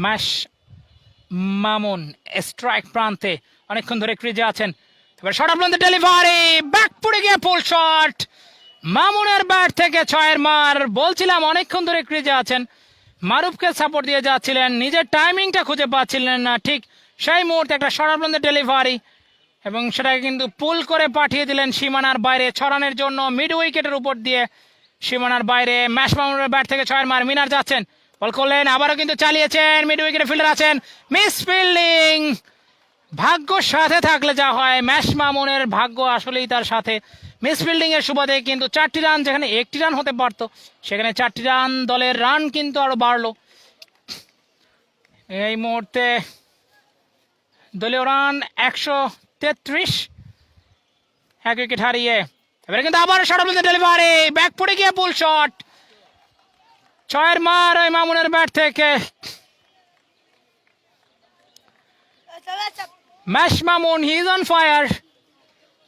ম্যাশ মামুন স্ট্রাইক প্রান্তে অনেকক্ষণ ধরে ক্রিজে আছেন। এবার short of length delivery, back পড়ে গিয়ে পুল শট, মামুনের ব্যাট থেকে 6-এর মার। বলছিলাম অনেকক্ষণ ধরে ক্রিজে আছেন, মারুফকে সাপোর্ট দিয়ে যাচ্ছিলেন, নিজের টাইমিংটা খুঁজে পাচ্ছিলেন না, ঠিক সেই মুহূর্তে একটা শর্ট অফ লেন্থ ডেলিভারি এবং সেটাকে কিন্তু পুল করে পাঠিয়ে দিলেন সীমানার বাইরে 6 রানের জন্য। মিড উইকেটের উপর দিয়ে সীমানার বাইরে ম্যাশ মামুনের ব্যাট থেকে 6-এর মার। মিনার যাচ্ছেন, বল করলেন, আবারও কিন্তু চালিয়েছেন, মিড উইকেটে ফিল্ডার আছেন, মিস ফিল্ডিং। ভাগ্য সাথে থাকলে যা হয়, ম্যাশ মামুনের ভাগ্য আসলেই তার সাথে। মিস ফিল্ডিং এর সুবাদে কিন্তু 4টি রান, যেখানে 1টি রান হতে পারত সেখানে 4টি রান, দলের রান কিন্তু আরো বাড়লো। এই মুহূর্তে দলীয় রান 133, এক উইকেট হারিয়ে। এবারে কিন্তু আবার short of length delivery, back পড়ে গিয়ে পুল শট, 6-এর মার ওই মামুনের ব্যাট থেকে। Mash Mamun, he is on fire,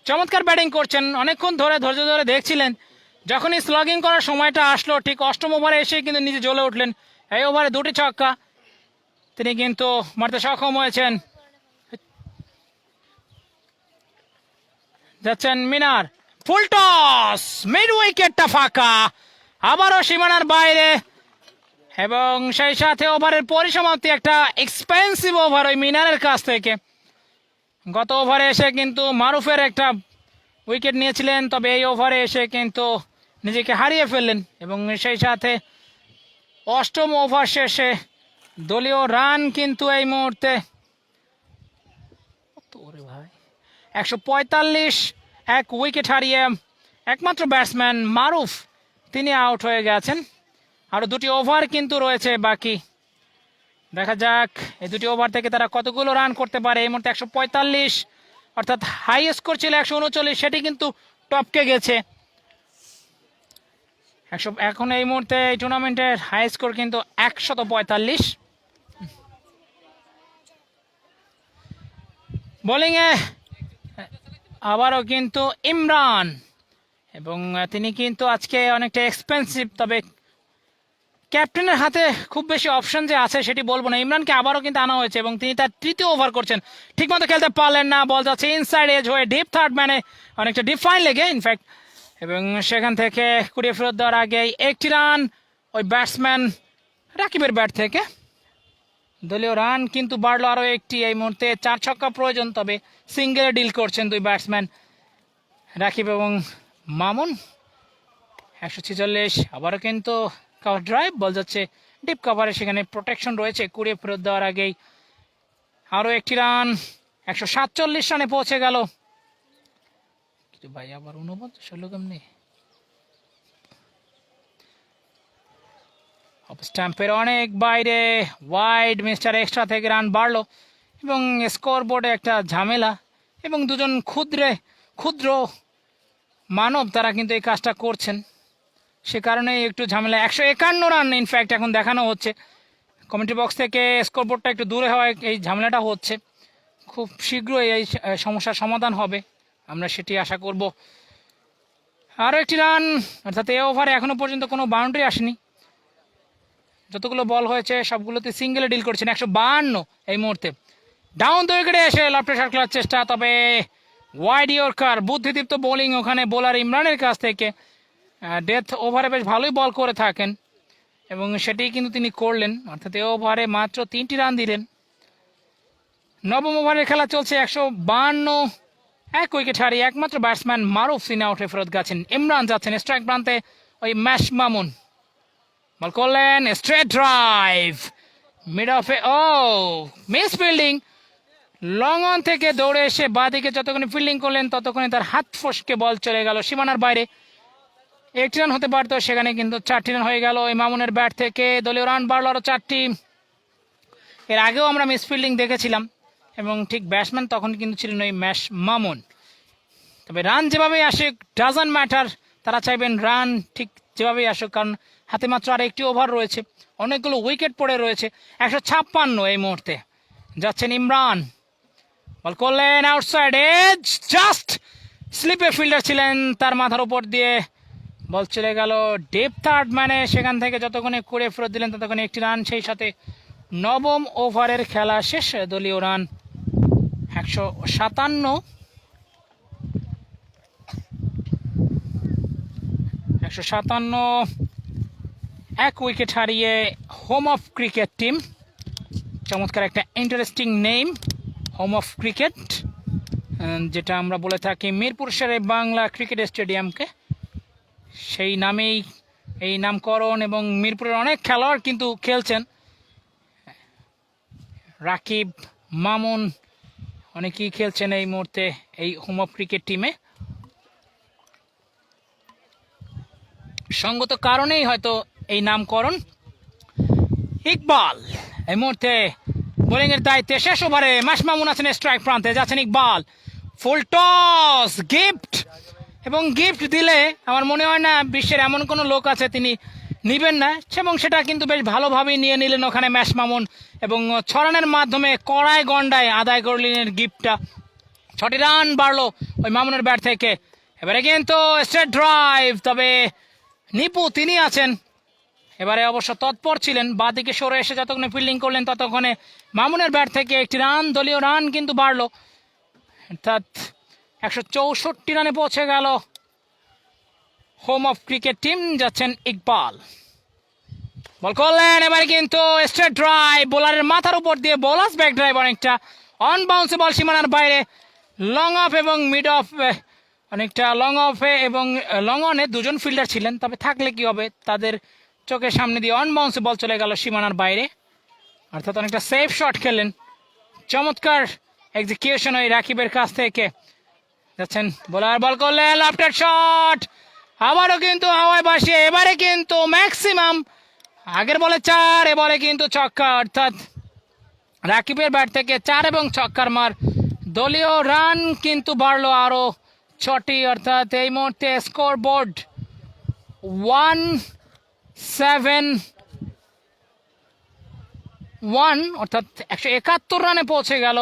চমৎকার ব্যাটিং করছেন, অনেকক্ষণ ধরে ধৈর্য ধরে দেখছিলেন। যখনই স্লগিং করার সময়টা আসলো ঠিক 8ম ওভারে এসে কিন্তু নিজে জ্বলে উঠলেন। এই ওভারে 2টি ছক্কা তিনি কিন্তু মারতে সক্ষম হয়েছেন। যাচ্ছেন মিনার, ফুল টস, মিড উইকেটটা ফাঁকা, আবারও সীমানার বাইরে। এবং সেই সাথে ওভারের পরিসমাপ্তি, একটা এক্সপেন্সিভ ওভার ওই মিনারের কাছ থেকে। গত ওভারে এসে কিন্তু মারুফের একটা উইকেট নিয়েছিলেন, তবে এই ওভারে এসে কিন্তু নিজেকে হারিয়ে ফেললেন। এবং সেই সাথে 8ম ওভার শেষে দলীয় রান কিন্তু এই মুহূর্তে 145, এক উইকেট হারিয়ে একমাত্র ব্যাটসম্যান মারুফ তিনি আউট হয়ে গেছেন। আরও 2টি ওভার কিন্তু রয়েছে বাকি, দেখা যাক এই 2টি ওভার থেকে তারা কতগুলো রান করতে পারে। এই মুহূর্তে 145, অর্থাৎ হাই স্কোর ছিল 139, সেটি কিন্তু টপকে গেছে। এখন এই মুহূর্তে এই টুর্নামেন্টের হাই স্কোর কিন্তু 145। বোলিংয়ে আবারও কিন্তু ইমরান, এবং তিনি কিন্তু আজকে অনেকটা এক্সপেন্সিভ, তবে ক্যাপ্টেনের হাতে খুব বেশি অপশন যে আছে সেটি বলবো না। ইমরানকে আবারও কিন্তু আনা হয়েছে এবং তিনি তার 3য় ওভার করছেন, ঠিকমতো খেলতে পারলেন না, বল যাচ্ছে ইনসাইড এজ হয়ে ডিপ থার্ড ম্যানে, অনেকটা ডিপ ফাইন লেগে ইনফ্যাক্ট। এবং সেখান থেকে কুড়িয়ে ফেরত দেওয়ার আগে 1টি রান ওই ব্যাটসম্যান রাকিবের ব্যাট থেকে। দলীয় রান কিন্তু বাড়লো আরও 1টি। এই মুহূর্তে 4 ছক্কা প্রয়োজন, তবে সিঙ্গেলে ডিল করছেন 2 ব্যাটসম্যান রাকিব এবং মামুন। 146, আবারও কিন্তু কভার ড্রাইভ, বল যাচ্ছে ডিপ কভারে, সেখানে প্রোটেকশন রয়েছে। কুড়িয়ে ফেরত দেওয়ার আগেই আরও 1টি রান, 147 রানে পৌঁছে গেল। কিন্তু ভাই আবার 49 হলো কেমনি? অফ স্ট্যাম্পের অনেক বাইরে, ওয়াইড, মিস্টার এক্সট্রা থেকে রান বাড়লো এবং স্কোর বোর্ডে একটা ঝামেলা এবং দুজন ক্ষুদ্র মানব তারা কিন্তু এই কাজটা করছেন, সে কারণে একটু ঝামেলা। 151 রান ইনফ্যাক্ট এখন দেখানো হচ্ছে। কমেন্ট্রি বক্স থেকে স্কোরবোর্ডটা একটু দূরে হওয়ায় এই ঝামেলাটা হচ্ছে। খুব শীঘ্রই এই সমস্যার সমাধান হবে, আমরা সেটি আশা করব। আরও একটি রান, অর্থাৎ এই ওভারে এখনও পর্যন্ত কোনো বাউন্ডারি আসেনি। যতগুলো বল হয়েছে সবগুলোতে সিঙ্গেলে ডিল করছেন। 152 এই মুহূর্তে। ডাউন দ্য উইকেটে এসে লফটে শট খেলার চেষ্টা, তবে ওয়াইড ইয়র্কার, বুদ্ধিদীপ্ত বোলিং ওখানে বোলার ইমরানের কাছ থেকে। ডেথ ওভারে বেশ ভালোই বল করে থাকেন এবং সেটাই কিন্তু তিনি করলেন, অর্থাৎ এই ওভারে মাত্র 3টি রান দিলেন। নবম ওভারের খেলা চলছে। 152, 1 উইকেট হারিয়ে একমাত্র ব্যাটসম্যান মারুফ সিনে আউটে ফেরত গেছেন। ইমরান যাচ্ছেন স্ট্রাইক প্রান্তে, ওই ম্যাশ মামুন বল করলেন, স্ট্রেট ড্রাইভ মিড অফে, ও মিস ফিল্ডিং। লং অন থেকে দৌড়ে এসে বাঁদিকে যতক্ষণে ফিল্ডিং করলেন ততক্ষণে তার হাত ফসকে বল চলে গেল সীমানার বাইরে। 1টি রান হতে পারতো, সেখানে কিন্তু 4টি রান হয়ে গেল এই মামুনের ব্যাট থেকে। দলীয় রান বাড়লো আরও 4টি। এর আগেও আমরা মিস ফিল্ডিং দেখেছিলাম এবং ঠিক ব্যাটসম্যান তখন কিন্তু ছিলেন ওই ম্যাশ মামুন। তবে রান যেভাবেই আসুক ডাজন্ট ম্যাটার, তারা চাইবেন রান ঠিক যেভাবেই আসুক, কারণ হাতে মাত্র আর 1টি ওভার রয়েছে, অনেকগুলো উইকেট পড়ে রয়েছে। 156 এই মুহূর্তে যাচ্ছেন ইমরান, বল করলেন আউটসাইড এজ, জাস্ট স্লিপে ফিল্ডার ছিলেন, তার মাথার উপর দিয়ে বল চলে গেল ডিপ থার্ড ম্যানে। সেখান থেকে যতক্ষণে করে ফেরত দিলেন ততক্ষণে 1টি রান, সেই সাথে নবম ওভারের খেলা শেষ। দলীয় রান 157, 1 উইকেট হারিয়ে হোম অফ ক্রিকেট টিম। চমৎকার একটা interesting name, home of cricket, যেটা আমরা বলে থাকি মিরপুর শেরে বাংলা ক্রিকেট স্টেডিয়ামকে, সেই নামেই এই নামকরণ। এবং মিরপুরের অনেক খেলোয়াড় কিন্তু খেলছেন, রাকিব, মামুন, অনেকেই খেলছেন এই মুহূর্তে এই হোম অফ ক্রিকেট টিমে। সঙ্গত কারণেই হয়তো এই নামকরণ। ইকবাল এই মুহূর্তে বোলিংয়ের দায়িত্বে, শেষ ওভারে ম্যাশ মামুন আছেন স্ট্রাইক প্রান্তে, যাচ্ছেন ইকবাল, ফুল টস, গিফট। এবং গিফট দিলে আমার মনে হয় না বিশ্বের এমন কোনো লোক আছে তিনি নেবেন না, এবং সেটা কিন্তু বেশ ভালোভাবেই নিয়ে নিলেন ওখানে ম্যাশ মামুন, এবং 6 রানের মাধ্যমে কড়ায় গন্ডায় আদায় করলেন গিফটটা। 6টি রান বাড়লো ওই মামুনের ব্যাট থেকে। এবারে কিন্তু স্ট্রেট ড্রাইভ, তবে নিপু তিনি আছেন এবারে অবশ্য তৎপর ছিলেন, বাঁদিকে সরে এসে যতক্ষণে ফিল্ডিং করলেন ততক্ষণে মামুনের ব্যাট থেকে 1টি রান, দলীয় রান কিন্তু বাড়লো, অর্থাৎ 164 রানে পৌঁছে গেল হোম অফ ক্রিকেট টিম। যাচ্ছেন ইকবাল, বল করলেন, এবারে কিন্তু স্ট্রেট ড্রাইভ, বোলারের মাথার উপর দিয়ে বোলার্স ব্যাক ড্রাইভ, অনেকটা অন বাউন্সে বল সীমানার বাইরে। লং অফ এবং মিড অফ, অনেকটা লং অফে এবং লং অনে 2জন ফিল্ডার ছিলেন, তবে থাকলে কি হবে, তাদের চোখের সামনে দিয়ে অন বাউন্সে বল চলে গেল সীমানার বাইরে, অর্থাৎ অনেকটা সেফ শট খেললেন। চমৎকার এক্সিকিউশন ওই রাকিবের কাছ থেকে। যাচ্ছেন বোলার, বল করলেন, লেফট শট, আবারও কিন্তু হাওয়ায় ভাসিয়ে, এবারে কিন্তু ম্যাক্সিমাম, আগের বলে 4, এ বলে কিন্তু ছক্কা, অর্থাৎ রাকিবের ব্যাট থেকে 4 এবং ছক্কার মার। দলীয় রান কিন্তু বাড়লো আরও 6টি, অর্থাৎ এই মুহূর্তে স্কোর বোর্ড 171, অর্থাৎ 171 রানে পৌঁছে গেল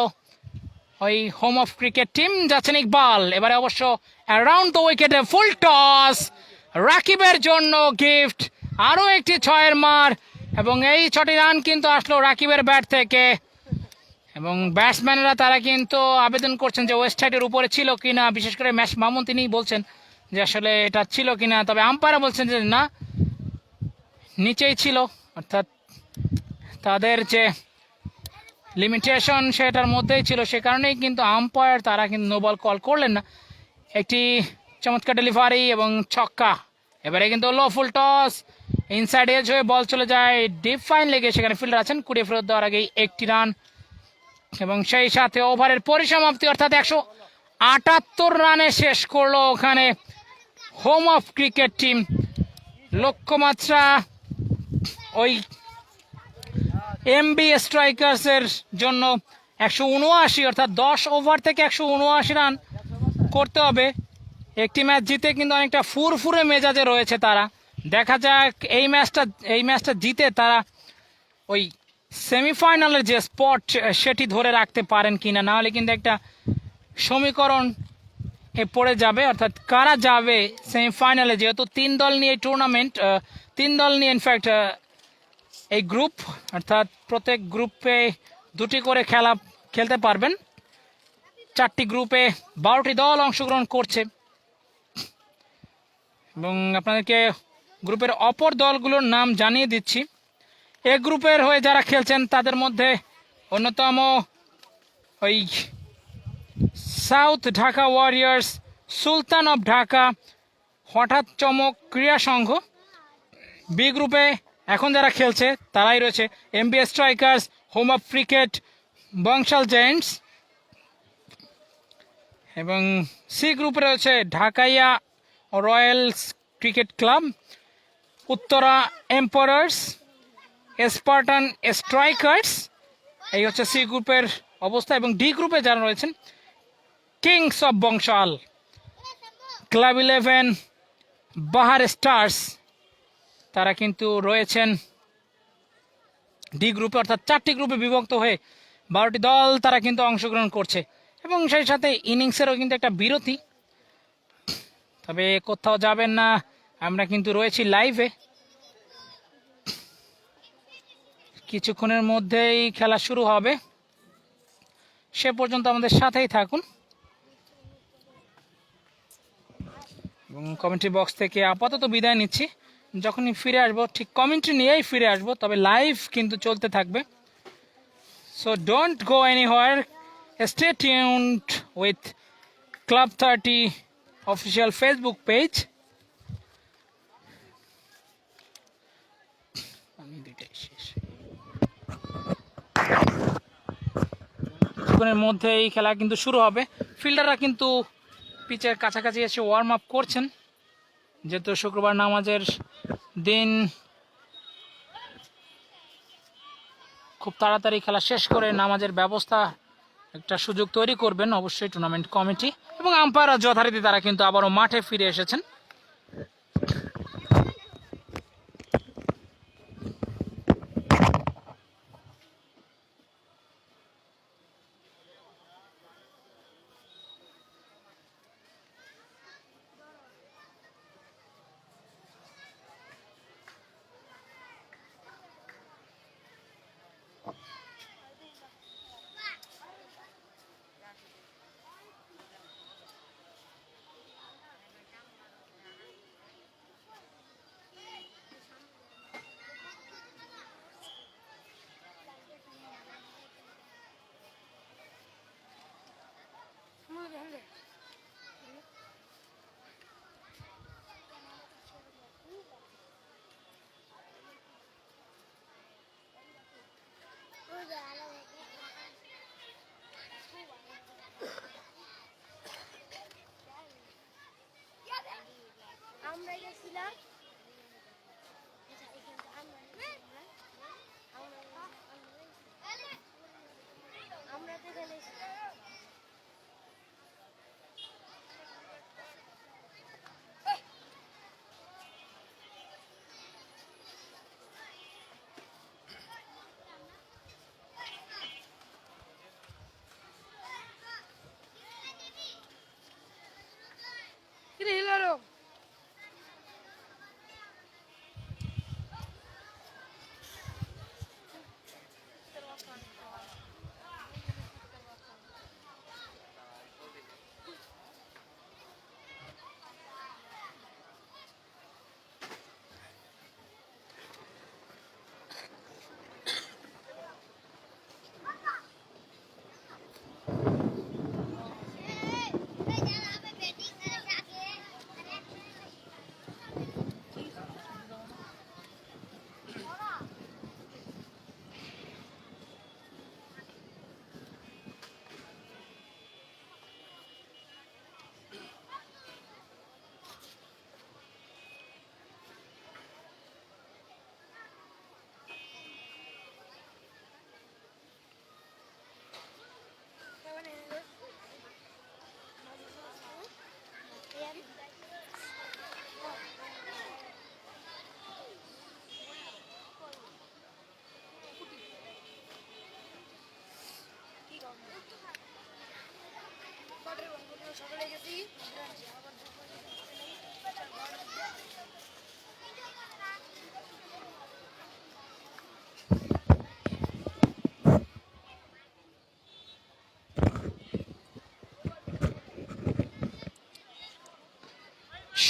ওই হোম অফ ক্রিকেট টিম। যাচ্ছেন ইকবাল, এবারে অবশ্য অ্যারাউন্ড দ্য উইকেটে ফুল টস, রাকিবের জন্য গিফট, আরও একটি 6-এর মার, এবং এই 6টি রান কিন্তু আসলো রাকিবের ব্যাট থেকে। এবং ব্যাটসম্যানরা তারা কিন্তু আবেদন করছেন যে ওয়েস্ট সাইডের উপরে ছিল কিনা, বিশেষ করে ম্যাশ মামুন তিনিই বলছেন যে আসলে এটা ছিল কিনা, তবে আম্পায়াররা বলছেন যে না, নিচেই ছিল, অর্থাৎ তাদের যে লিমিটেশন সেটার মধ্যেই ছিল, সে কারণেই কিন্তু আম্পায়ার তারা কিন্তু নো বল কল করলেন না। একটি চমৎকার ডেলিভারি এবং ছক্কা, এবারে কিন্তু লো ফুল টস, ইনসাইড এজ হয়ে বল চলে যায় ডিপ ফাইন লেগে, সেখানে ফিল্ডার আছেন, কুড়িয়ে ফেরত দেওয়ার আগেই 1টি রান, এবং সেই সাথে ওভারের পরিসমাপ্তি, অর্থাৎ 178 রানে শেষ করলো ওখানে হোম অফ ক্রিকেট টিম। লক্ষ্যমাত্রা ওই এমবি স্ট্রাইকার্সের জন্য 179, অর্থাৎ 10 ওভার থেকে 179 রান করতে হবে একটি ম্যাচ জিতে কিন্তু অনেকটা ফুরফুরে মেজাজে রয়েছে তারা। দেখা যাক এই ম্যাচটা জিতে তারা ওই সেমিফাইনালের যে স্পট সেটি ধরে রাখতে পারেন কিনা, না হলে কিন্তু একটা সমীকরণ পড়ে যাবে, অর্থাৎ কারা যাবে সেমিফাইনালে। যেহেতু 3 দল নিয়ে টুর্নামেন্ট, 3 দল নিয়ে ইনফ্যাক্ট এই গ্রুপ, অর্থাৎ প্রত্যেক গ্রুপে 2টি করে খেলতে পারবেন। 4টি গ্রুপে 12টি দল অংশগ্রহণ করছে এবং আপনাদেরকে গ্রুপের অপর দলগুলোর নাম জানিয়ে দিচ্ছি। এ গ্রুপের হয়ে যারা খেলছেন তাদের মধ্যে অন্যতম ওই south Dhaka warriors, Sultan of Dhaka, হঠাৎ চমক ক্রীড়া সংঘ। বি গ্রুপে এখন যারা খেলছে তারাই রয়েছে MB strikers, home of cricket, Bangshal gents. এবং সি গ্রুপে রয়েছে Dhakaiya royals cricket club, Uttara emperors, Spartan strikers. এই হচ্ছে সি গ্রুপের অবস্থা। এবং ডি গ্রুপে যারা রয়েছেন kings of Bangshal, club 11, Bahar stars, তারা কিন্তু রয়েছেন ডি গ্রুপে। অর্থাৎ 4টি গ্রুপে বিভক্ত হয়ে 12টি দল তারা কিন্তু অংশগ্রহণ করছে এবং সেই সাথে ইনিংসেরও কিন্তু একটা বিরতি। তবে কোথাও যাবেন না, আমরা কিন্তু রয়েছি লাইভে। কিছুক্ষণের মধ্যেই খেলা শুরু হবে, সে পর্যন্ত আমাদের সাথেই থাকুন। এবং কমেন্ট্রি বক্স থেকে আপাতত বিদায় নিচ্ছি। যখনই ফিরে আসবো ঠিক কমেন্ট্রি নিয়েই ফিরে আসবো, তবে লাইভ কিন্তু চলতে থাকবে। So don't go anywhere, stay tuned with club 30 official Facebook page. কিছুক্ষণের মধ্যে এই খেলা কিন্তু শুরু হবে। ফিল্ডাররা কিন্তু পিচের কাছাকাছি এসে ওয়ার্ম আপ করছেন, যেহেতু শুক্রবার নামাজের দিন। খুব তাড়াতাড়ি খেলা শেষ করে নামাজের ব্যবস্থা একটা সুযোগ তৈরি করবেন অবশ্যই টুর্নামেন্ট কমিটি এবং আম্পায়ার যথারীতি তারা কিন্তু আবারও মাঠে ফিরে এসেছেন।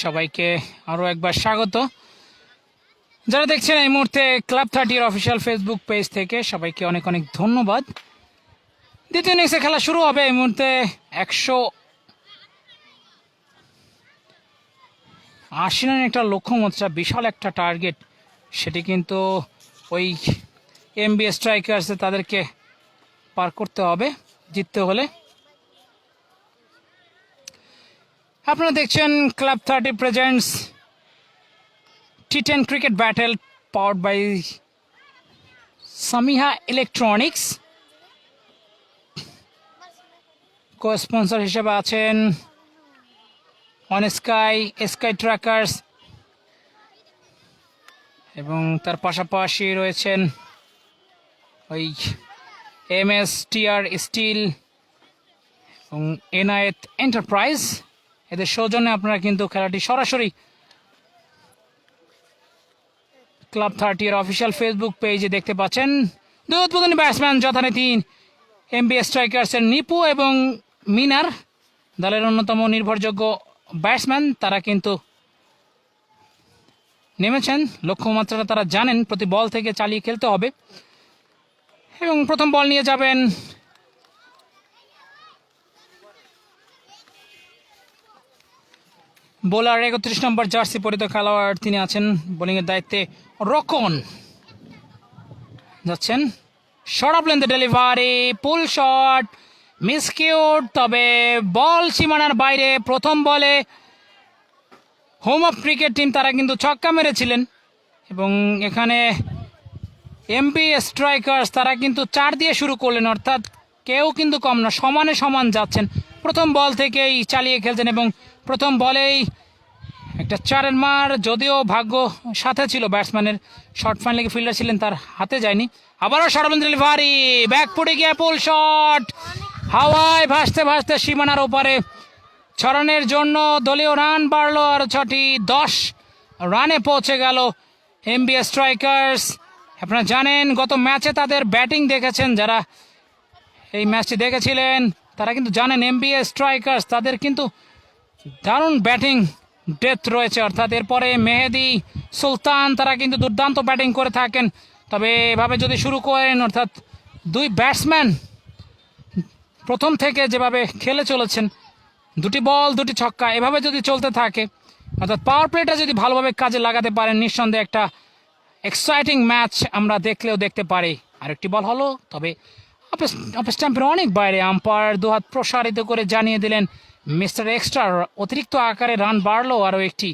সবাইকে আরও একবার স্বাগত। যারা দেখছেন এই মুহূর্তে ক্লাব 30 এর অফিসিয়াল ফেসবুক পেজ থেকে, সবাইকে অনেক অনেক ধন্যবাদ। দ্বিতীয় ইনিংসে খেলা শুরু হবে। এই মুহূর্তে 180 রানের একটা লক্ষ্যমাত্রা, বিশাল একটা টার্গেট, সেটি কিন্তু ওই এমবি স্ট্রাইকার্স তাদেরকে পার করতে হবে জিততে হলে। আপনারা দেখছেন club 30 presents T10 cricket battle powered by Samiha electronics. Co sponsor হিসেবে আছেন অন স্কাই, স্কাই ট্র্যাকার্স, এবং তার পাশাপাশি রয়েছেন ওই MSTR স্টিল এবং এনায়েত এন্টারপ্রাইজ। এদের সৌজন্যে আপনারা কিন্তু খেলাটি সরাসরি ক্লাব 30 এর অফিসিয়াল ফেসবুক পেজে দেখতে পাচ্ছেন। দুই উদ্বোধনী ব্যাটসম্যান যথারীতি এমবি স্ট্রাইকার্সের নিপু এবং মিনার, দলের অন্যতম নির্ভরযোগ্য ব্যাটসম্যান, তারা কিন্তু নেমেছেন। লক্ষ্যমাত্রাটা তারা জানেন, প্রতি বল থেকে চালিয়ে খেলতে হবে। এবং প্রথম বল নিয়ে যাবেন বোলার 31 নম্বর জার্সি পরিত খেলোয়াড়, তিনি আছেন বোলিংয়ের দায়িত্বে রকন। যাচ্ছেন short of length delivery, pull shot, miscued, তবে বল সীমানার বাইরে। প্রথম বলে হোম অফ ক্রিকেট টিম তারা কিন্তু ছক্কা মেরেছিলেন, এবং এখানে এমপি স্ট্রাইকার্স তারা কিন্তু 4 দিয়ে শুরু করলেন, অর্থাৎ কেউ কিন্তু কম না, সমানে সমান যাচ্ছেন। প্রথম বল থেকেই চালিয়ে খেলছেন এবং প্রথম বলেই একটা 4-এর মার, যদিও ভাগ্য সাথে ছিল ব্যাটসম্যানের, শর্ট ফাইন লেগে ফিল্ডার ছিলেন, তার হাতে যায়নি। আবারও শর্ট ডেলিভারি, ব্যাক ফুটে গিয়ে পুল শট, হাওয়ায় ভাসতে ভাসতে সীমানার ওপারে। 6 রানের জন্য দলীয় রান বাড়লো আর 6টি, 10 রানে পৌঁছে গেল এমবি স্ট্রাইকার্স। আপনারা জানেন গত ম্যাচে তাদের ব্যাটিং দেখেছেন, যারা এই ম্যাচটি দেখেছিলেন তারা কিন্তু জানেন এমবি স্ট্রাইকার্স তাদের কিন্তু দারুণ ব্যাটিং ডেথ রয়েছে, অর্থাৎ এরপরে মেহেদি, সুলতান, তারা কিন্তু দুর্দান্ত ব্যাটিং করে থাকেন। তবে এভাবে যদি শুরু করেন, অর্থাৎ দুই ব্যাটসম্যান প্রথম থেকে যেভাবে খেলে চলেছেন, 2টি বল 2টি ছক্কা, এভাবে যদি চলতে থাকে, অর্থাৎ পাওয়ার প্লেটা যদি ভালোভাবে কাজে লাগাতে পারেন, নিঃসন্দেহে একটা এক্সাইটিং ম্যাচ আমরা দেখতে পারি। আরেকটি বল হলো, তবে অফ স্ট্যাম্পের অনেক বাইরে। আম্পায়ার দুহাত প্রসারিত করে জানিয়ে দিলেন মিস্টার এক্সট্রা, অতিরিক্ত আকারে রান বাড়লো আরও একটি।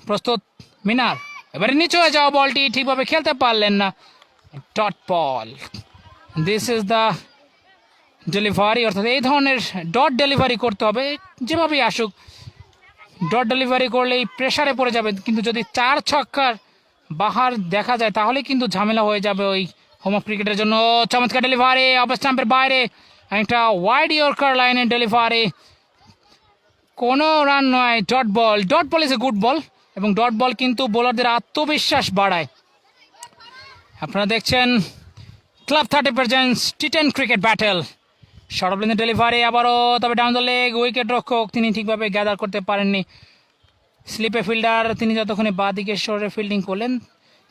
প্রস্তুত মিনার, এবারে নিচে হয়ে যাওয়া বলটি ঠিকভাবে খেলতে পারলেন না, dot ball. This is the delivery, অর্থাৎ এই ধরনের ডট ডেলিভারি করতে হবে, যেভাবেই আসুক ডট ডেলিভারি করলেই প্রেসারে পড়ে যাবে। কিন্তু যদি 4 ছক্কার বাহার দেখা যায় তাহলে কিন্তু ঝামেলা হয়ে যাবে ওই হোম অফ ক্রিকেটের জন্য। চমৎকার ডেলিভারি, অফ স্টাম্পের বাইরে একটা ওয়াইড ইয়র্কার লাইনের ডেলিভারি, কোনো রান নয়, dot ball. Dot ball is a good বল, এবং ডট বল কিন্তু বোলারদের আত্মবিশ্বাস বাড়ায়। আপনারা দেখছেন club 30 presents T10 cricket battle. Short of length delivery আবারও, তবে ডাউন দ্য লেগ, উইকেট রক্ষক তিনি ঠিকভাবে গ্যাদার করতে পারেননি। স্লিপে ফিল্ডার, তিনি যতক্ষণে বাঁ দিকে সরে ফিল্ডিং করলেন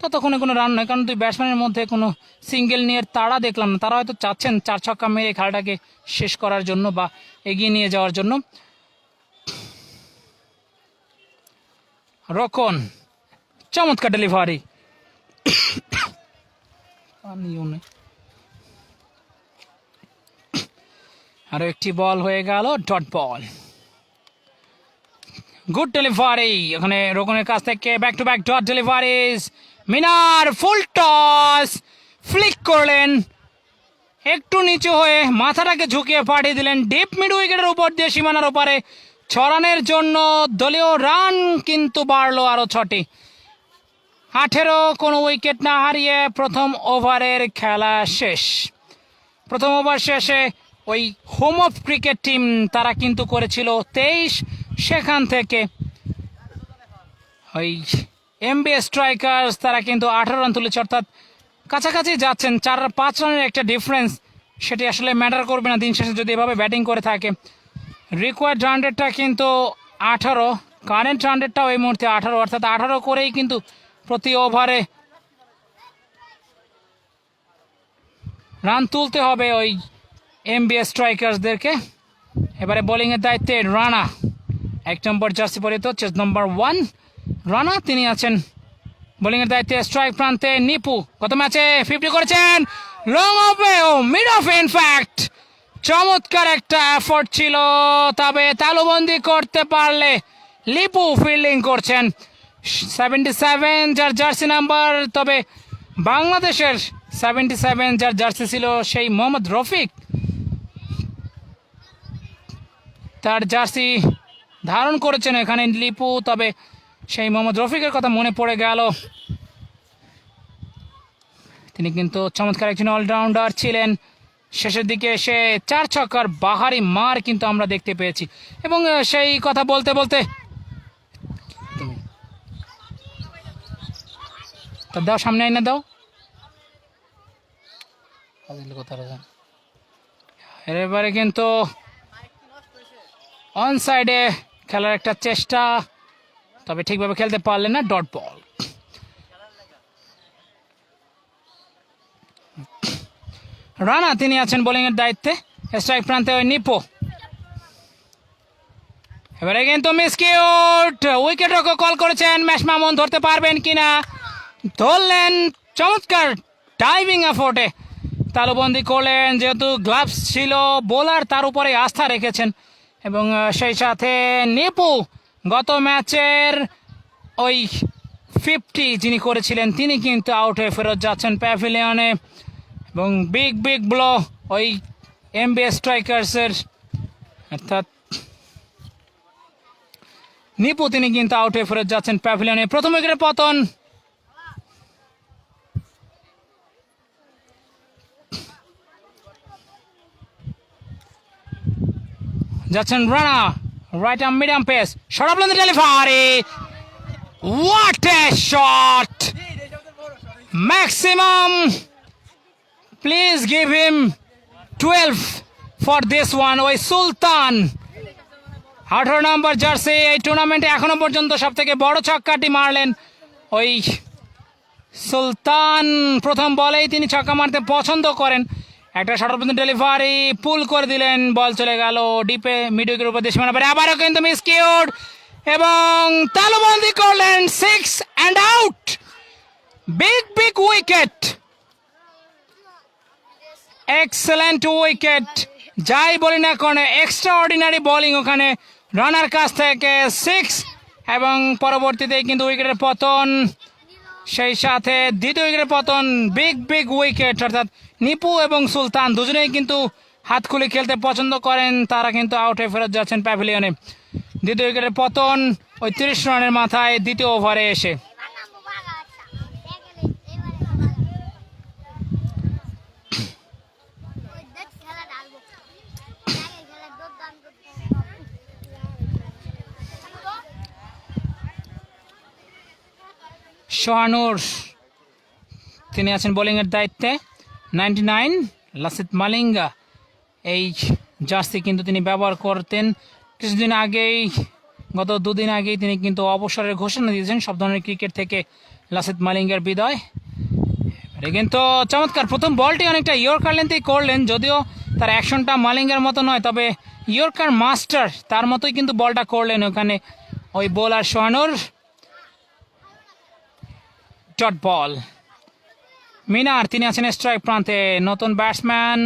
ততক্ষণে কোনো রান নয়, কারণ দুই ব্যাটসম্যানের মধ্যে কোনো সিঙ্গেল নিয়ে তাড়া দেখলাম না। তারা হয়তো চাচ্ছেন 4 ছক্কা মেরে খেলাটাকে শেষ করার জন্য বা এগিয়ে নিয়ে যাওয়ার জন্য। রকন, চমৎকার ডেলিভারি, আরো একটি বল হয়ে গেল, ডট বল। গুড ডেলিভারি, এখানে রোকনের কাছ থেকে back to back dot deliveries. Minar full toss, Flick করলেন, একটু নিচু হয়ে মাথাটাকে ঝুঁকিয়ে পাঠিয়ে দিলেন ডিপ মিড উইকেটের উপর দিয়ে সীমানার ওপারে। 6 রানের জন্য দলীয় রান কিন্তু বাড়লো আরও 6টি। 18 কোনো উইকেট না হারিয়ে প্রথম ওভারের খেলা শেষ। প্রথম ওভার শেষে ওই হোম অফ ক্রিকেট টিম তারা কিন্তু করেছিল 23, সেখান থেকে ওই এমবি স্ট্রাইকার্স তারা কিন্তু 18 রান তুলেছে, অর্থাৎ কাছাকাছি যাচ্ছেন। 4-5 রানের একটা ডিফারেন্স, সেটি আসলে ম্যাটার করবে না দিন শেষে যদি এভাবে ব্যাটিং করে থাকে। রিকোয়ার্ড রান রেটটা কিন্তু 18, কারেন্ট রানরেটটাও এই মুহূর্তে 18, অর্থাৎ 18 করেই কিন্তু প্রতি ওভারে রান তুলতে হবে ওই এমবিএস স্ট্রাইকার্সদেরকে। এবারে বোলিংয়ের দায়িত্বে রানা, 1 নম্বর জার্সি পরিহিত, চেস নম্বর 1 রানা, তিনি আছেন বোলিংয়ের দায়িত্বে। স্ট্রাইক প্রান্তে নিপু, গত ম্যাচে 50 করেছেন, লং অফে ও মিড অফ, ইনফ্যাক্ট চমৎকার একটা এফোর্ট ছিল, তবে তালুবন্দি করতে পারলে লিপু ফিল্ডিং করছেন। 77 যার জার্সি নাম্বার, তবে বাংলাদেশের 77 যার জার্সি ছিল সেই মোহাম্মদ রফিক, তার জার্সি ধারণ করেছেন এখানে লিপু, তবে সেই মোহাম্মদ রফিকের কথা মনে পড়ে গেল। তিনি কিন্তু চমৎকার একজন অলরাউন্ডার ছিলেন। শেষের দিকে এসে 4 ছক্কার বাহারি মার কিন্তু আমরা দেখতে পেয়েছি। এবং সেই কথা বলতে বলতে দাও, সামনে এনে দাও, এবারে কিন্তু অন সাইডে খেলার একটা চেষ্টা, তবে ঠিকভাবে খেলতে পারলেন না, ডট বল। রানা, তিনি আছেন বোলিংয়ের দায়িত্বে। স্ট্রাইক প্রান্তে ওই নিপো, এবারে কিন্তু মিসকিউট, উইকেট রক্ষক কল করেছেন, ম্যাচ মামুন ধরতে পারবেন কিনা, ধরলেন, চমৎকার ডাইভিং এফোর্টে তালুবন্দি করলেন, যেহেতু গ্লাভস ছিল, বোলার তার উপরে আস্থা রেখেছেন। এবং সেই সাথে নিপু গত ম্যাচের ওই 50 যিনি করেছিলেন, তিনি কিন্তু আউট হয়ে ফেরত যাচ্ছেন প্যাভিলিয়নে। এবং বিগ ব্লো ওই এমবিএস স্ট্রাইকার্সের, অর্থাৎ নিপু, তিনি কিন্তু আউট হয়ে ফেরত যাচ্ছেন প্যাভিলিয়নে। প্রথম উইকেটের পতন, যাচ্ছেন Rana, right arm medium pace, short of length delivery, what a shot, maximum, please give him 12 for this one. ওই সুলতান, 18 নম্বর জার্সি, এই টুর্নামেন্টে এখনো পর্যন্ত সব থেকে বড় ছক্কাটি মারলেন ওই সুলতান। প্রথম বলেই তিনি ছক্কা মারতে পছন্দ করেন। একটা শর্ট অফ লেন্থ ডেলিভারি, পুল করে দিলেন, বল চলে গেল ডিপে, মিড উইকেটের উপর দিয়ে সীমানা পারে, আবারও কিন্তু মিসকিউট, এবং তালুবন্দি করলেন 6 and out. Big wicket, excellent wicket, যাই বলি না কেন, এক্সট্রা অর্ডিনারি বোলিং ওখানে রানার কাছ থেকে 6, এবং পরবর্তীতে কিন্তু উইকেটের পতন, সেই সাথে দ্বিতীয় উইকেটের পতন, বিগ উইকেট, অর্থাৎ নিপু এবং সুলতান দুজনেই কিন্তু হাত খুলে খেলতে পছন্দ করেন, তারা কিন্তু আউট হয়ে ফেরত যাচ্ছেন প্যাভিলিয়নে। দ্বিতীয় উইকেটের পতন ওই 30 রানের মাথায় দ্বিতীয় ওভারে এসে। শাহানুর, তিনি আছেন বোলিংয়ের দায়িত্বে। 99 লাসিত মালিঙ্গা, এই জার্সি কিন্তু তিনি ব্যবহার করতেন। কিছুদিন আগেই, গত 2 দিন আগেই তিনি কিন্তু অবসরের ঘোষণা দিয়েছেন সব ধরনের ক্রিকেট থেকে, লাসিত মালিঙ্গার বিদায়। কিন্তু চমৎকার প্রথম বলটি অনেকটা ইয়র্কার লেন্থেই করলেন, যদিও তার অ্যাকশনটা মালিঙ্গার মতো নয়, তবে ইয়র্কার মাস্টার তার মতোই কিন্তু বলটা করলেন ওখানে ওই bowler Shahanur. Dot ball. Minar, তিনি আছেন স্ট্রাইক প্রান্তে। নতুন ব্যাটসম্যান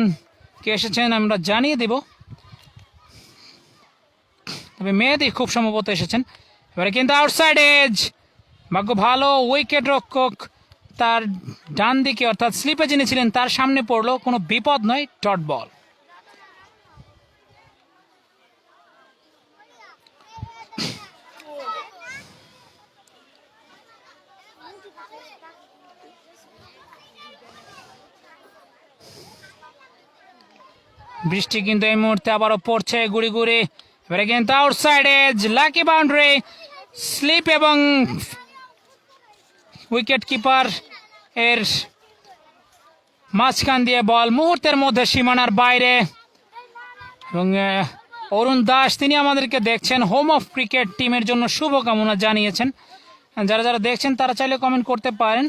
কে এসেছেন আমরা জানিয়ে দেব, তবে মেহেদি খুব সম্ভবত এসেছেন। এবারে কিন্তু আউটসাইড এজ, ভাগ্য ভালো, উইকেট রক্ষক তার ডান দিকে, অর্থাৎ স্লিপে যিনি ছিলেন তার সামনে পড়লো, কোনো বিপদ নয়। Dot ball. বৃষ্টি কিন্তু এই মুহূর্তে আবারও পড়ছে গুড়ি গুড়ি। এবারে কিন্তু outside edge, lucky boundary, slip এবং উইকেট কিপার এর মাঝখান দিয়ে বল মুহূর্তের মধ্যে সীমানার বাইরে। এবং অরুণ দাস তিনি আমাদেরকে দেখছেন, হোম অফ ক্রিকেট টিমের জন্য শুভকামনা জানিয়েছেন। যারা যারা দেখছেন তারা চাইলে কমেন্ট করতে পারেন।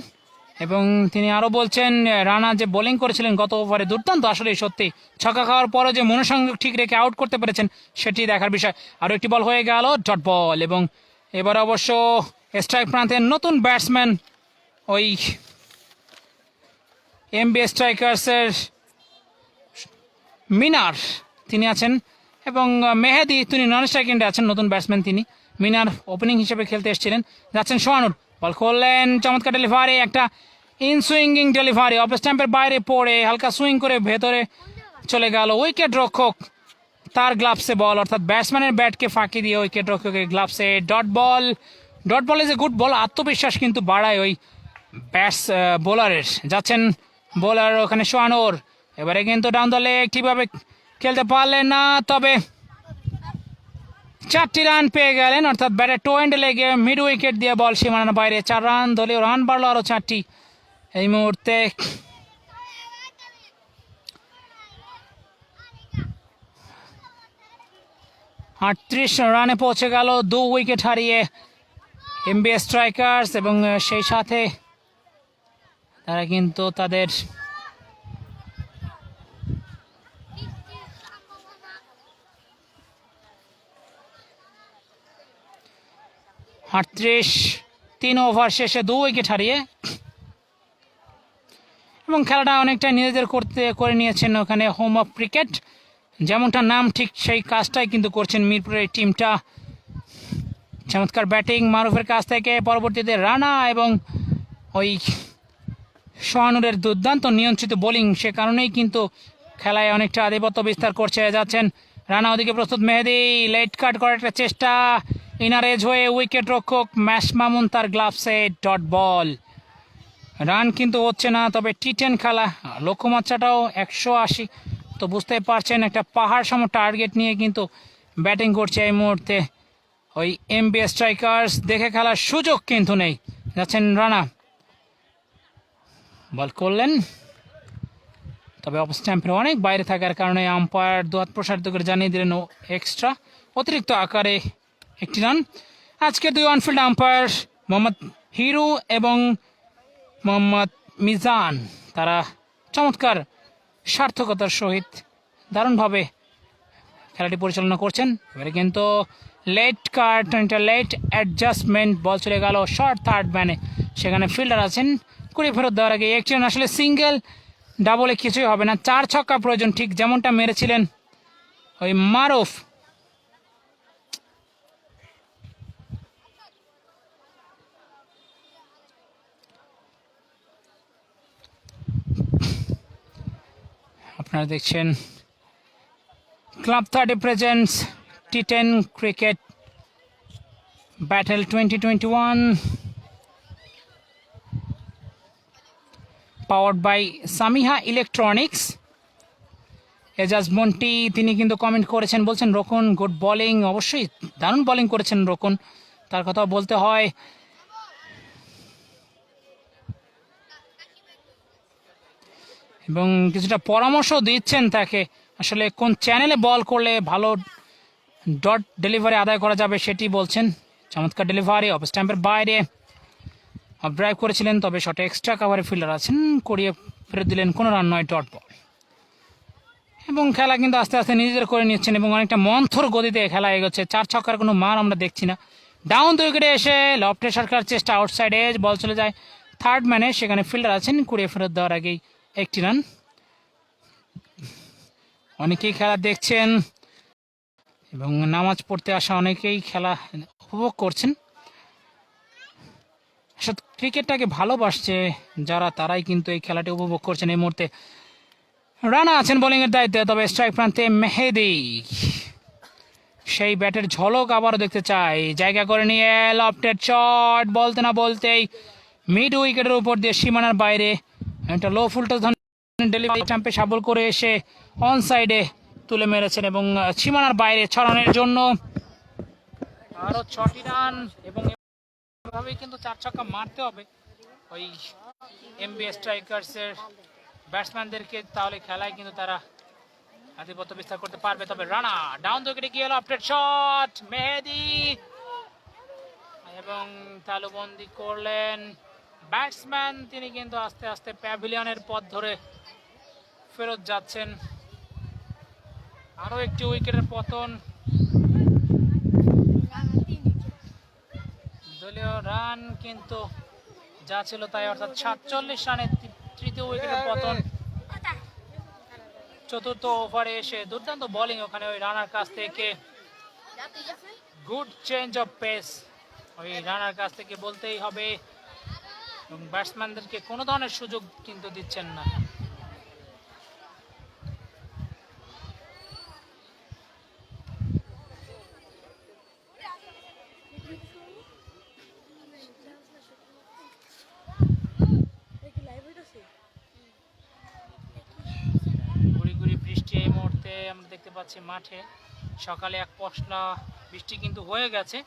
এবং তিনি আরও বলছেন, রানা যে বোলিং করেছিলেন গত ওভারে দুর্দান্ত, আসলেই সত্যি ছক্কা খাওয়ার পরে যে মনোসংযোগ ঠিক রেখে আউট করতে পেরেছেন সেটি দেখার বিষয়। আরও একটি বল হয়ে গেল, ডট বল। এবং এবার অবশ্য স্ট্রাইক প্রান্তের নতুন ব্যাটসম্যান ওই এমবি স্ট্রাইকার্সের মিনার তিনি আছেন, এবং মেহেদি তিনি নন স্ট্রাইক আছেন, নতুন ব্যাটসম্যান তিনি। মিনার ওপেনিং হিসেবে খেলতে এসেছিলেন। যাচ্ছেন সোহানুর, বল করলেন, চমৎকার ডেলিভারি, একটা ইন সুইঙ্গিং ডেলিভারি, অফ স্ট্যাম্পের বাইরে পড়ে হালকা সুইং করে ভেতরে চলে গেল। উইকেট রক্ষক তার গ্লাভসে বল, অর্থাৎ ব্যাটসম্যানের ব্যাটকে ফাঁকি দিয়ে উইকেট রক্ষকের গ্লাভসে dot ball. Dot ball is a good ball, আত্মবিশ্বাস কিন্তু বাড়ায় ওই বোলারের। যাচ্ছেন বোলার ওখানে সোহানুর, এবারে কিন্তু ডাউন দলে ঠিকভাবে খেলতে পারলেন না, তবে 4টি রান পেয়ে গেলেন, অর্থাৎ ব্যাটের টো এন্ডে লেগে মিড উইকেট দিয়ে বল সীমানার বাইরে। 4 রান, দলীয় রান বাড়লো আরও 4টি এই মুহূর্তে। আটত্রিশ রানে পৌঁছে গেল 2 উইকেট হারিয়ে এমবি স্ট্রাইকার্স, এবং সেই সাথে তারা কিন্তু তাদের আটত্রিশ 3 ওভার শেষে 2 উইকেট হারিয়ে, এবং খেলাটা অনেকটা নিজেদের করে নিয়েছেন ওখানে হোম অফ ক্রিকেট। যেমনটা নাম ঠিক সেই কাজটাই কিন্তু করছেন মিরপুরের এই টিমটা। চমৎকার ব্যাটিং মারুফের কাছ থেকে, পরবর্তীতে রানা এবং ওই সোহানুরের দুর্দান্ত নিয়ন্ত্রিত বোলিং, সে কারণেই কিন্তু খেলায় অনেকটা আধিপত্য বিস্তার করছে। যাচ্ছেন রানা, ওদিকে প্রস্তুত মেহেদি, লেট কাট করার একটা চেষ্টা, ইনার এজ হয়ে উইকেট রক্ষক ম্যাশ মামুন তার গ্লাভসে ডট বল। রান কিন্তু হচ্ছে না, তবে টি10 খেলা, লক্ষ্যমাত্রাটাও 180, তো বুঝতেই পারছেন একটা পাহাড় সম টার্গেট নিয়ে কিন্তু ব্যাটিং করছে এই মুহূর্তে ওই এমবি স্ট্রাইকার্স। দেখে খেলার সুযোগ কিন্তু নেই। যাচ্ছেন রানা, বল করলেন, তবে অফ স্ট্যাম্পের অনেক বাইরে থাকার কারণে আম্পায়ার দুহাত প্রসারিত করে জানিয়ে দিলেন এক্সট্রা, অতিরিক্ত আকারে 1টি রান। আজকের 2 অনফিল্ড আম্পায়ার মোহাম্মদ হিরু এবং মোহাম্মদ মিজান, তারা চমৎকার সার্থকতার সহিত দারুণভাবে খেলাটি পরিচালনা করছেন। এবারে কিন্তু লেট কাট, লেট অ্যাডজাস্টমেন্ট, বল চলে গেল শর্ট থার্ড ম্যানে, সেখানে ফিল্ডার আছেন, কুড়ি ফেরত দেওয়ার আগে 1টি রান। আসলে সিঙ্গেল ডাবলে কিছুই হবে না, 4 ছক্কা প্রয়োজন, ঠিক যেমনটা মেরেছিলেন ওই মারুফ। আপনারা দেখছেন club 30 presents T ten cricket battle 2021, powered by Samiha electronics. Ejaj Monty তিনি কিন্তু কমেন্ট করেছেন, বলছেন রোকন গুড বোলিং, অবশ্যই দারুণ বোলিং করেছেন রোকন, তার কথা বলতে হয়। এবং কিছুটা পরামর্শ দিচ্ছেন তাকে, আসলে কোন চ্যানেলে বল করলে ভালো ডট ডেলিভারি আদায় করা যাবে সেটি বলছেন। চমৎকার ডেলিভারি, অফ স্ট্যাম্পের বাইরে অফ ড্রাইভ করেছিলেন, তবে শটে এক্সট্রা কাভারে ফিল্ডার আছেন, করিয়ে ফেরত দিলেন, কোনো রান নয়, ডট বল। এবং খেলা কিন্তু আস্তে আস্তে নিজেদের করে নিচ্ছেন এবং অনেকটা মন্থর গতিতে খেলা এগোচ্ছে। 4 ছক্কার কোনো মান আমরা দেখছি না। ডাউন 2 উইকেটে এসে লফটে সরকার চেষ্টা, আউটসাইড এজ, বল চলে যায় থার্ড ম্যানে, সেখানে ফিল্ডার আছেন, কুড়িয়ে ফেরত দেওয়ার আগেই 1টি রান। অনেকেই খেলা দেখছেন এবং নামাজ পড়তে আসা অনেকেই খেলা উপভোগ করছেন। আসলে ক্রিকেটটাকে ভালোবাসছে যারা, তারাই কিন্তু এই খেলাটি উপভোগ করছেন। এই মুহূর্তে রানা আছেন বোলিংয়ের দায়িত্বে, তবে স্ট্রাইক প্রান্তে মেহেদি, সেই ব্যাটের ঝলক আবারও দেখতে চাই। জায়গা করে নিয়ে লফটেড শট, বলতে না বলতেই মিড উইকেটের উপর দিয়ে সীমানার বাইরে একটা লো ফুলটস ডেলিভারি স্টাম্পে সাবল করে এসে অন সাইডে তুলে মেরেছেন, এবং সীমানার বাইরে 6 রানের জন্য আরও 6টি রান। এবং এভাবেই কিন্তু 4 ছক্কা মারতে হবে ওই এমবি স্ট্রাইকার্সের ব্যাটসম্যানদেরকে, তাহলে খেলায় কিন্তু তারা আধিপত্য বিস্তার করতে পারবে, তবে রানা ডাউন দ্য উইকেটে গিয়ে আপডেট শট মেহেদি এবং তালুবন্দি করলেন ব্যাটসম্যান। তিনি কিন্তু আস্তে আস্তে প্যাভিলিয়নের পথ ধরে ফেরত যাচ্ছেন। আরো একটি উইকেটের পতন, দলীয় রান কিন্তু যা ছিল তাই, অর্থাৎ 47 রানে তৃতীয় উইকেটের পতন। চতুর্থ ওভারে এসে দুর্দান্ত বোলিং ওখানে ওই রানার কাছ থেকে, গুড চেঞ্জ অফ পেস ওই রানার কাছ থেকে বলতেই হবে, এবং ব্যাটসম্যানদেরকে কোনো ধরনের সুযোগ কিন্তু দিচ্ছেন না। গুড়ি গুড়ি বৃষ্টি এই মুহূর্তে আমরা দেখতে পাচ্ছি মাঠে। সকালে এক পশলা বৃষ্টি কিন্তু হয়ে গেছে।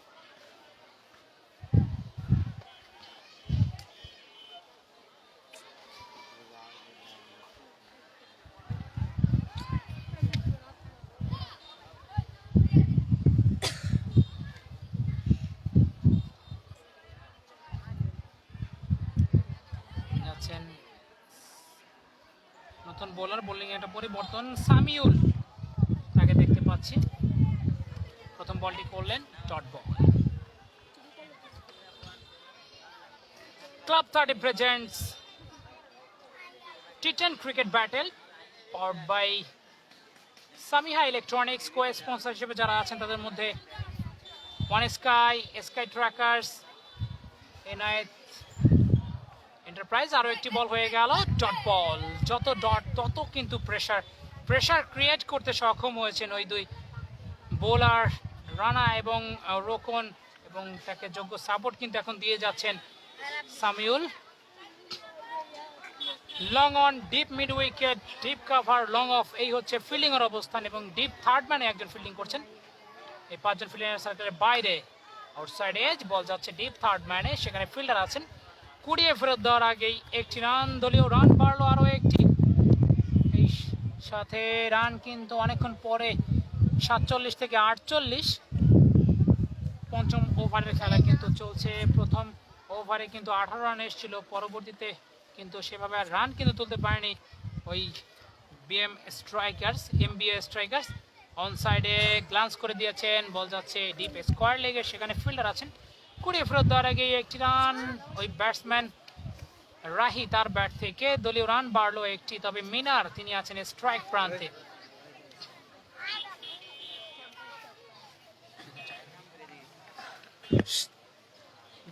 নতুন বোলার, বোলিং একটা পরিবর্তন, সামিউল তাকে দেখতে পাচ্ছি। প্রথম বলটি করলেন dot ball. Club 30 presents T10 cricket battle powered by Samiha electronics. Co sponsor হিসেবে যারা আছেন তাদের মধ্যে one sky, sky trackers, Enayet enterprise. আরো একটি বল হয়ে গেল ডট বল। যত ডট তত কিন্তু প্রেসার ক্রিয়েট করতে সক্ষম হয়েছেন ওই দুই বোলার রানা এবং রোকন, এবং তাকে যোগ্য সাপোর্ট কিন্তু এখন দিয়ে যাচ্ছেন Samiul. Long on, deep mid wicket, deep cover, long of, এই হচ্ছে ফিল্ডিং এর অবস্থান, এবং ডিপ থার্ড ম্যানে একজন ফিল্ডিং করছেন। এই পাঁচজন ফিল্ডিং সার্কেলের বাইরে আউটসাইড এজ, বল যাচ্ছে ডিপ থার্ড ম্যানে, সেখানে ফিল্ডার আছেন। কুড়িয়ে ফেরত দেওয়ার আগেই একটি রান, দলীয় রান বাড়লো আরো একটি। এই সাথে রান কিন্তু অনেকক্ষণ পরে 47 থেকে 48। পঞ্চম ওভারের খেলা কিন্তু চলছে। প্রথম ওভারে কিন্তু 18 রান এসেছিল, পরবর্তীতে কিন্তু সেভাবে আর রান কিন্তু তুলতে পারেনি ওই এমবিএ স্ট্রাইকার্স। অন সাইডে গ্লান্স করে দিয়েছেন, বল যাচ্ছে ডিপ স্কোয়ার লেগে, সেখানে ফিল্ডার আছেন। কুড়িয়ে ফেরত দেওয়ার আগে একটি রান, ওই ব্যাটসম্যান রাহি তার ব্যাট থেকে, দলীয় রান বাড়লো একটি। তবে মিনার তিনি আছেন স্ট্রাইক প্রান্তে।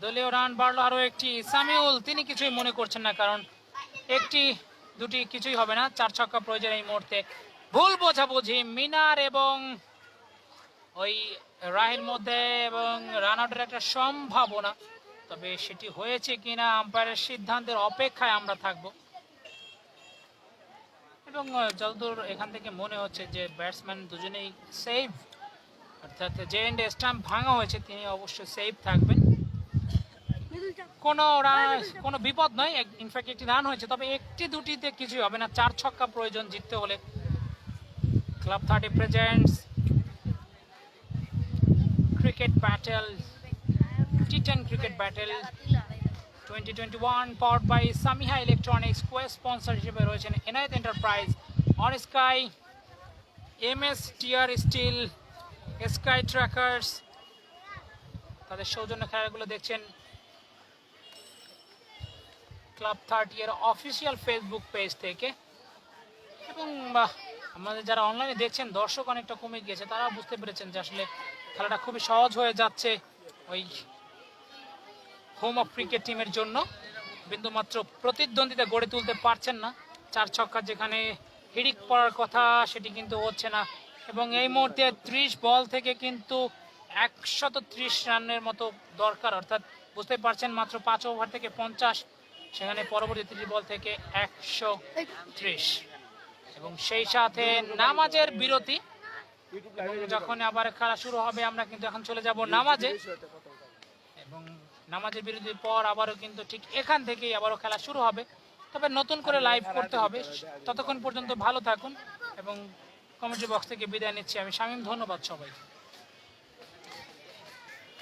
দলীয় রান বাড়লো আরো একটি। সামিউল তিনি কিছুই মনে করছেন না, কারণ একটি দুটি কিছুই হবে না, 4 ছক্কা প্রয়োজন এই মুহূর্তে। ভুল বোঝাবুঝি মিনার এবং ওই রাহির মধ্যে, এবং রান আউটের একটা সম্ভাবনা, তবে সেটি হয়েছে কিনা আম্পায়ারের সিদ্ধান্তের অপেক্ষায় আমরা থাকব। এবং যতদূর এখান থেকে মনে হচ্ছে যে ব্যাটসম্যান দুজনেই সেভ, অর্থাৎ যে এন্ডে স্টাম্প ভাঙা হয়েছে তিনি অবশ্যই সেভ থাকবেন। কোনো বিপদ নয়, ইনফ্যাক্ট একটি রান হয়েছে, তবে একটি দুটিতে কিছুই হবে না, 4 ছক্কা প্রয়োজন জিততে হলে। Club 30 presents cricket battle, T10 cricket battle 2021 powered by Samiha electronics. Co sponsor হিসেবে রয়েছেন Enayet enterprise, on sky, MS TR steel, sky trackers. তাদের সৌজন্য খেলাগুলো দেখছেন ক্লাব 30 এর অফিসিয়াল ফেসবুক পেজ থেকে। এবং আমাদের যারা অনলাইনে দেখছেন, দর্শক অনেকটা কমে গিয়েছে, তারা বুঝতে পেরেছেন যে আসলে খেলাটা খুবই সহজ হয়ে যাচ্ছে ওই হোম অফ ক্রিকেট টিমের জন্য। বিন্দুমাত্র প্রতিদ্বন্দ্বিতা গড়ে তুলতে পারছেন না, 4 ছক্কা যেখানে হিড়িক পড়ার কথা সেটি কিন্তু হচ্ছে না। এবং এই মুহূর্তে 30 বল থেকে কিন্তু 130 রানের মতো দরকার, অর্থাৎ বুঝতে পারছেন মাত্র 5 ওভার থেকে 50, সেখানে পরবর্তী 30 বল থেকে 130। এবং সেই সাথে নামাজের বিরতি, এবং যখন আবার খেলা শুরু হবে আমরা কিন্তু এখন চলে যাব নামাজে, এবং নামাজের বিরতির পর আবারও কিন্তু ঠিক এখান থেকেই আবারও খেলা শুরু হবে। তবে নতুন করে লাইভ করতে হবে, ততক্ষণ পর্যন্ত ভালো থাকুন এবং কমেন্ট্রি বক্স থেকে বিদায় নিচ্ছি আমি শামীম, ধন্যবাদ সবাইকে।